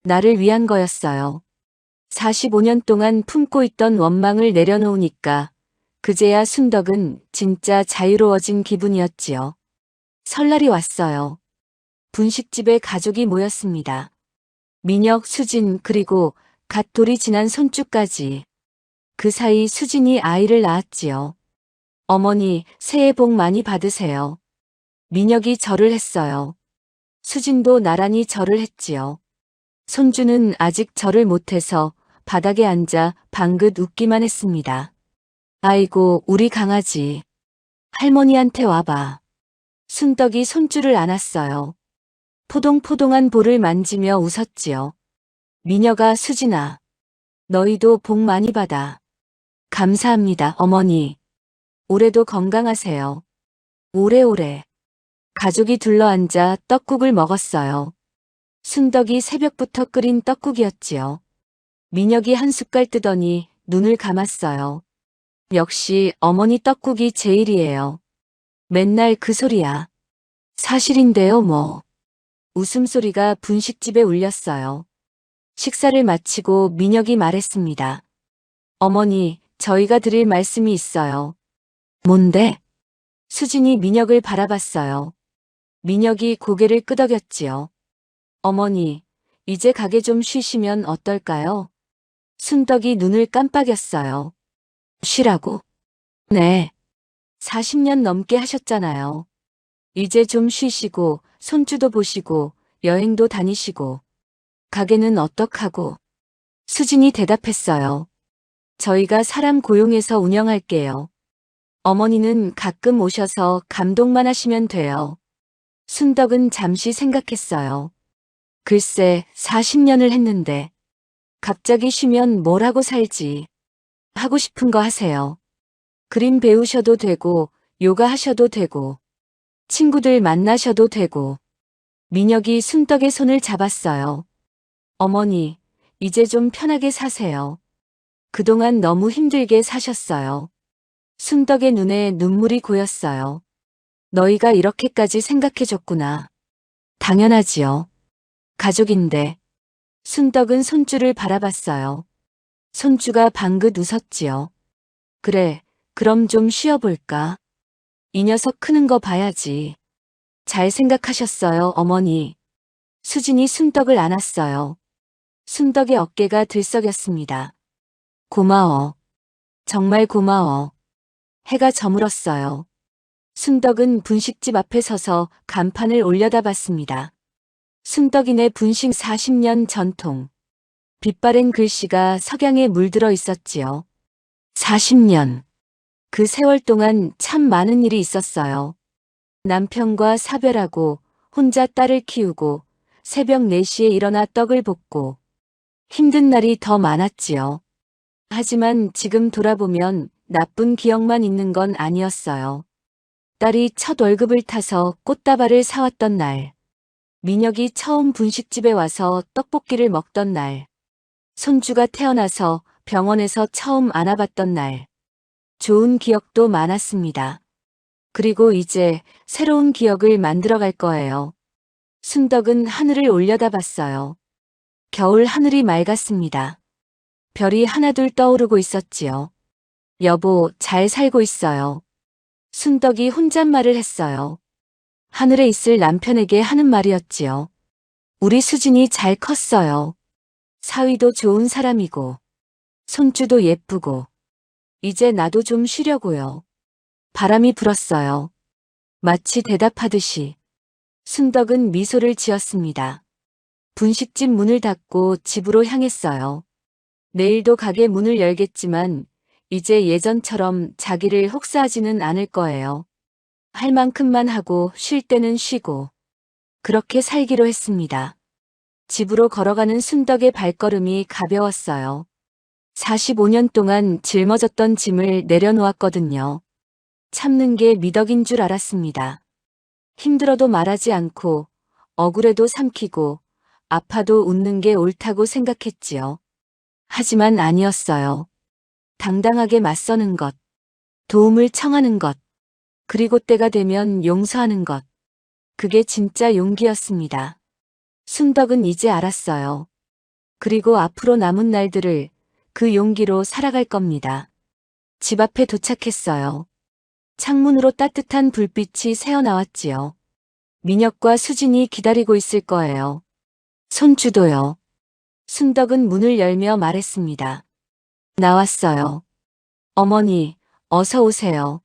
나를 위한 거였어요. 45년 동안 품고 있던 원망을 내려놓으니까 그제야 순덕은 진짜 자유로워진 기분이었지요. 설날이 왔어요. 분식집에 가족이 모였습니다. 민혁, 수진 그리고 갓 돌이 지난 손주까지. 그 사이 수진이 아이를 낳았지요. 어머니, 새해 복 많이 받으세요. 민혁이 절을 했어요. 수진도 나란히 절을 했지요. 손주는 아직 절을 못해서 바닥에 앉아 방긋 웃기만 했습니다. 아이고, 우리 강아지. 할머니한테 와봐. 순덕이 손주를 안았어요. 포동포동한 볼을 만지며 웃었지요. 미녀가 수진아, 너희도 복 많이 받아. 감사합니다, 어머니. 올해도 건강하세요. 오래오래. 가족이 둘러앉아 떡국을 먹었어요. 순덕이 새벽부터 끓인 떡국이었지요. 민혁이 한 숟갈 뜨더니 눈을 감았어요. 역시 어머니 떡국이 제일이에요. 맨날 그 소리야. 사실인데요, 뭐. 웃음소리가 분식집에 울렸어요. 식사를 마치고 민혁이 말했습니다. 어머니, 저희가 드릴 말씀이 있어요. 뭔데? 수진이 민혁을 바라봤어요. 민혁이 고개를 끄덕였지요. 어머니, 이제 가게 좀 쉬시면 어떨까요? 순덕이 눈을 깜빡였어요. 쉬라고? 네. 40년 넘게 하셨잖아요. 이제 좀 쉬시고, 손주도 보시고, 여행도 다니시고. 가게는 어떡하고? 수진이 대답했어요. 저희가 사람 고용해서 운영할게요. 어머니는 가끔 오셔서 감독만 하시면 돼요. 순덕은 잠시 생각했어요. 글쎄, 40년을 했는데. 갑자기 쉬면 뭘 하고 살지. 하고 싶은 거 하세요. 그림 배우셔도 되고, 요가 하셔도 되고, 친구들 만나셔도 되고. 민혁이 순덕의 손을 잡았어요. 어머니, 이제 좀 편하게 사세요. 그동안 너무 힘들게 사셨어요. 순덕의 눈에 눈물이 고였어요. 너희가 이렇게까지 생각해줬구나. 당연하지요. 가족인데. 순덕은 손주를 바라봤어요. 손주가 방긋 웃었지요. 그래, 그럼 좀 쉬어볼까? 이 녀석 크는 거 봐야지. 잘 생각하셨어요, 어머니. 수진이 순덕을 안았어요. 순덕의 어깨가 들썩였습니다. 고마워. 정말 고마워. 해가 저물었어요. 순덕은 분식집 앞에 서서 간판을 올려다봤습니다. 순덕이네 분식 40년 전통. 빛바랜 글씨가 석양에 물들어 있었지요. 40년. 그 세월 동안 참 많은 일이 있었어요. 남편과 사별하고 혼자 딸을 키우고 새벽 4시에 일어나 떡을 볶고 힘든 날이 더 많았지요. 하지만 지금 돌아보면 나쁜 기억만 있는 건 아니었어요. 딸이 첫 월급을 타서 꽃다발을 사왔던 날, 민혁이 처음 분식집에 와서 떡볶이를 먹던 날, 손주가 태어나서 병원에서 처음 안아봤던 날, 좋은 기억도 많았습니다. 그리고 이제 새로운 기억을 만들어갈 거예요. 순덕은 하늘을 올려다봤어요. 겨울 하늘이 맑았습니다. 별이 하나둘 떠오르고 있었지요. 여보, 잘 살고 있어요. 순덕이 혼잣말을 했어요. 하늘에 있을 남편에게 하는 말이었지요. 우리 수진이 잘 컸어요. 사위도 좋은 사람이고, 손주도 예쁘고, 이제 나도 좀 쉬려고요. 바람이 불었어요. 마치 대답하듯이. 순덕은 미소를 지었습니다. 분식집 문을 닫고 집으로 향했어요. 내일도 가게 문을 열겠지만 이제 예전처럼 자기를 혹사하지는 않을 거예요. 할 만큼만 하고 쉴 때는 쉬고 그렇게 살기로 했습니다. 집으로 걸어가는 순덕의 발걸음이 가벼웠어요. 45년 동안 짊어졌던 짐을 내려놓았거든요. 참는 게 미덕인 줄 알았습니다. 힘들어도 말하지 않고 억울해도 삼키고 아파도 웃는 게 옳다고 생각했지요. 하지만 아니었어요. 당당하게 맞서는 것, 도움을 청하는 것, 그리고 때가 되면 용서하는 것. 그게 진짜 용기였습니다. 순덕은 이제 알았어요. 그리고 앞으로 남은 날들을 그 용기로 살아갈 겁니다. 집 앞에 도착했어요. 창문으로 따뜻한 불빛이 새어나왔지요. 민혁과 수진이 기다리고 있을 거예요. 손주도요. 순덕은 문을 열며 말했습니다. 나왔어요. 어머니, 어서 오세요.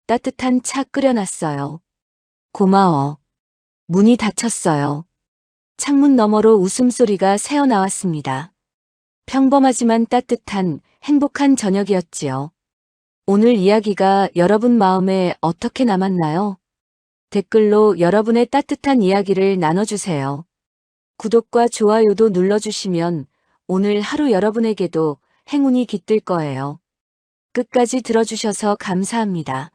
따뜻한 차 끓여놨어요. 고마워. 문이 닫혔어요. 창문 너머로 웃음소리가 새어나왔습니다. 평범하지만 따뜻한 행복한 저녁이었지요. 오늘 이야기가 여러분 마음에 어떻게 남았나요? 댓글로 여러분의 따뜻한 이야기를 나눠주세요. 구독과 좋아요도 눌러주시면 오늘 하루 여러분에게도 행운이 깃들 거예요. 끝까지 들어주셔서 감사합니다.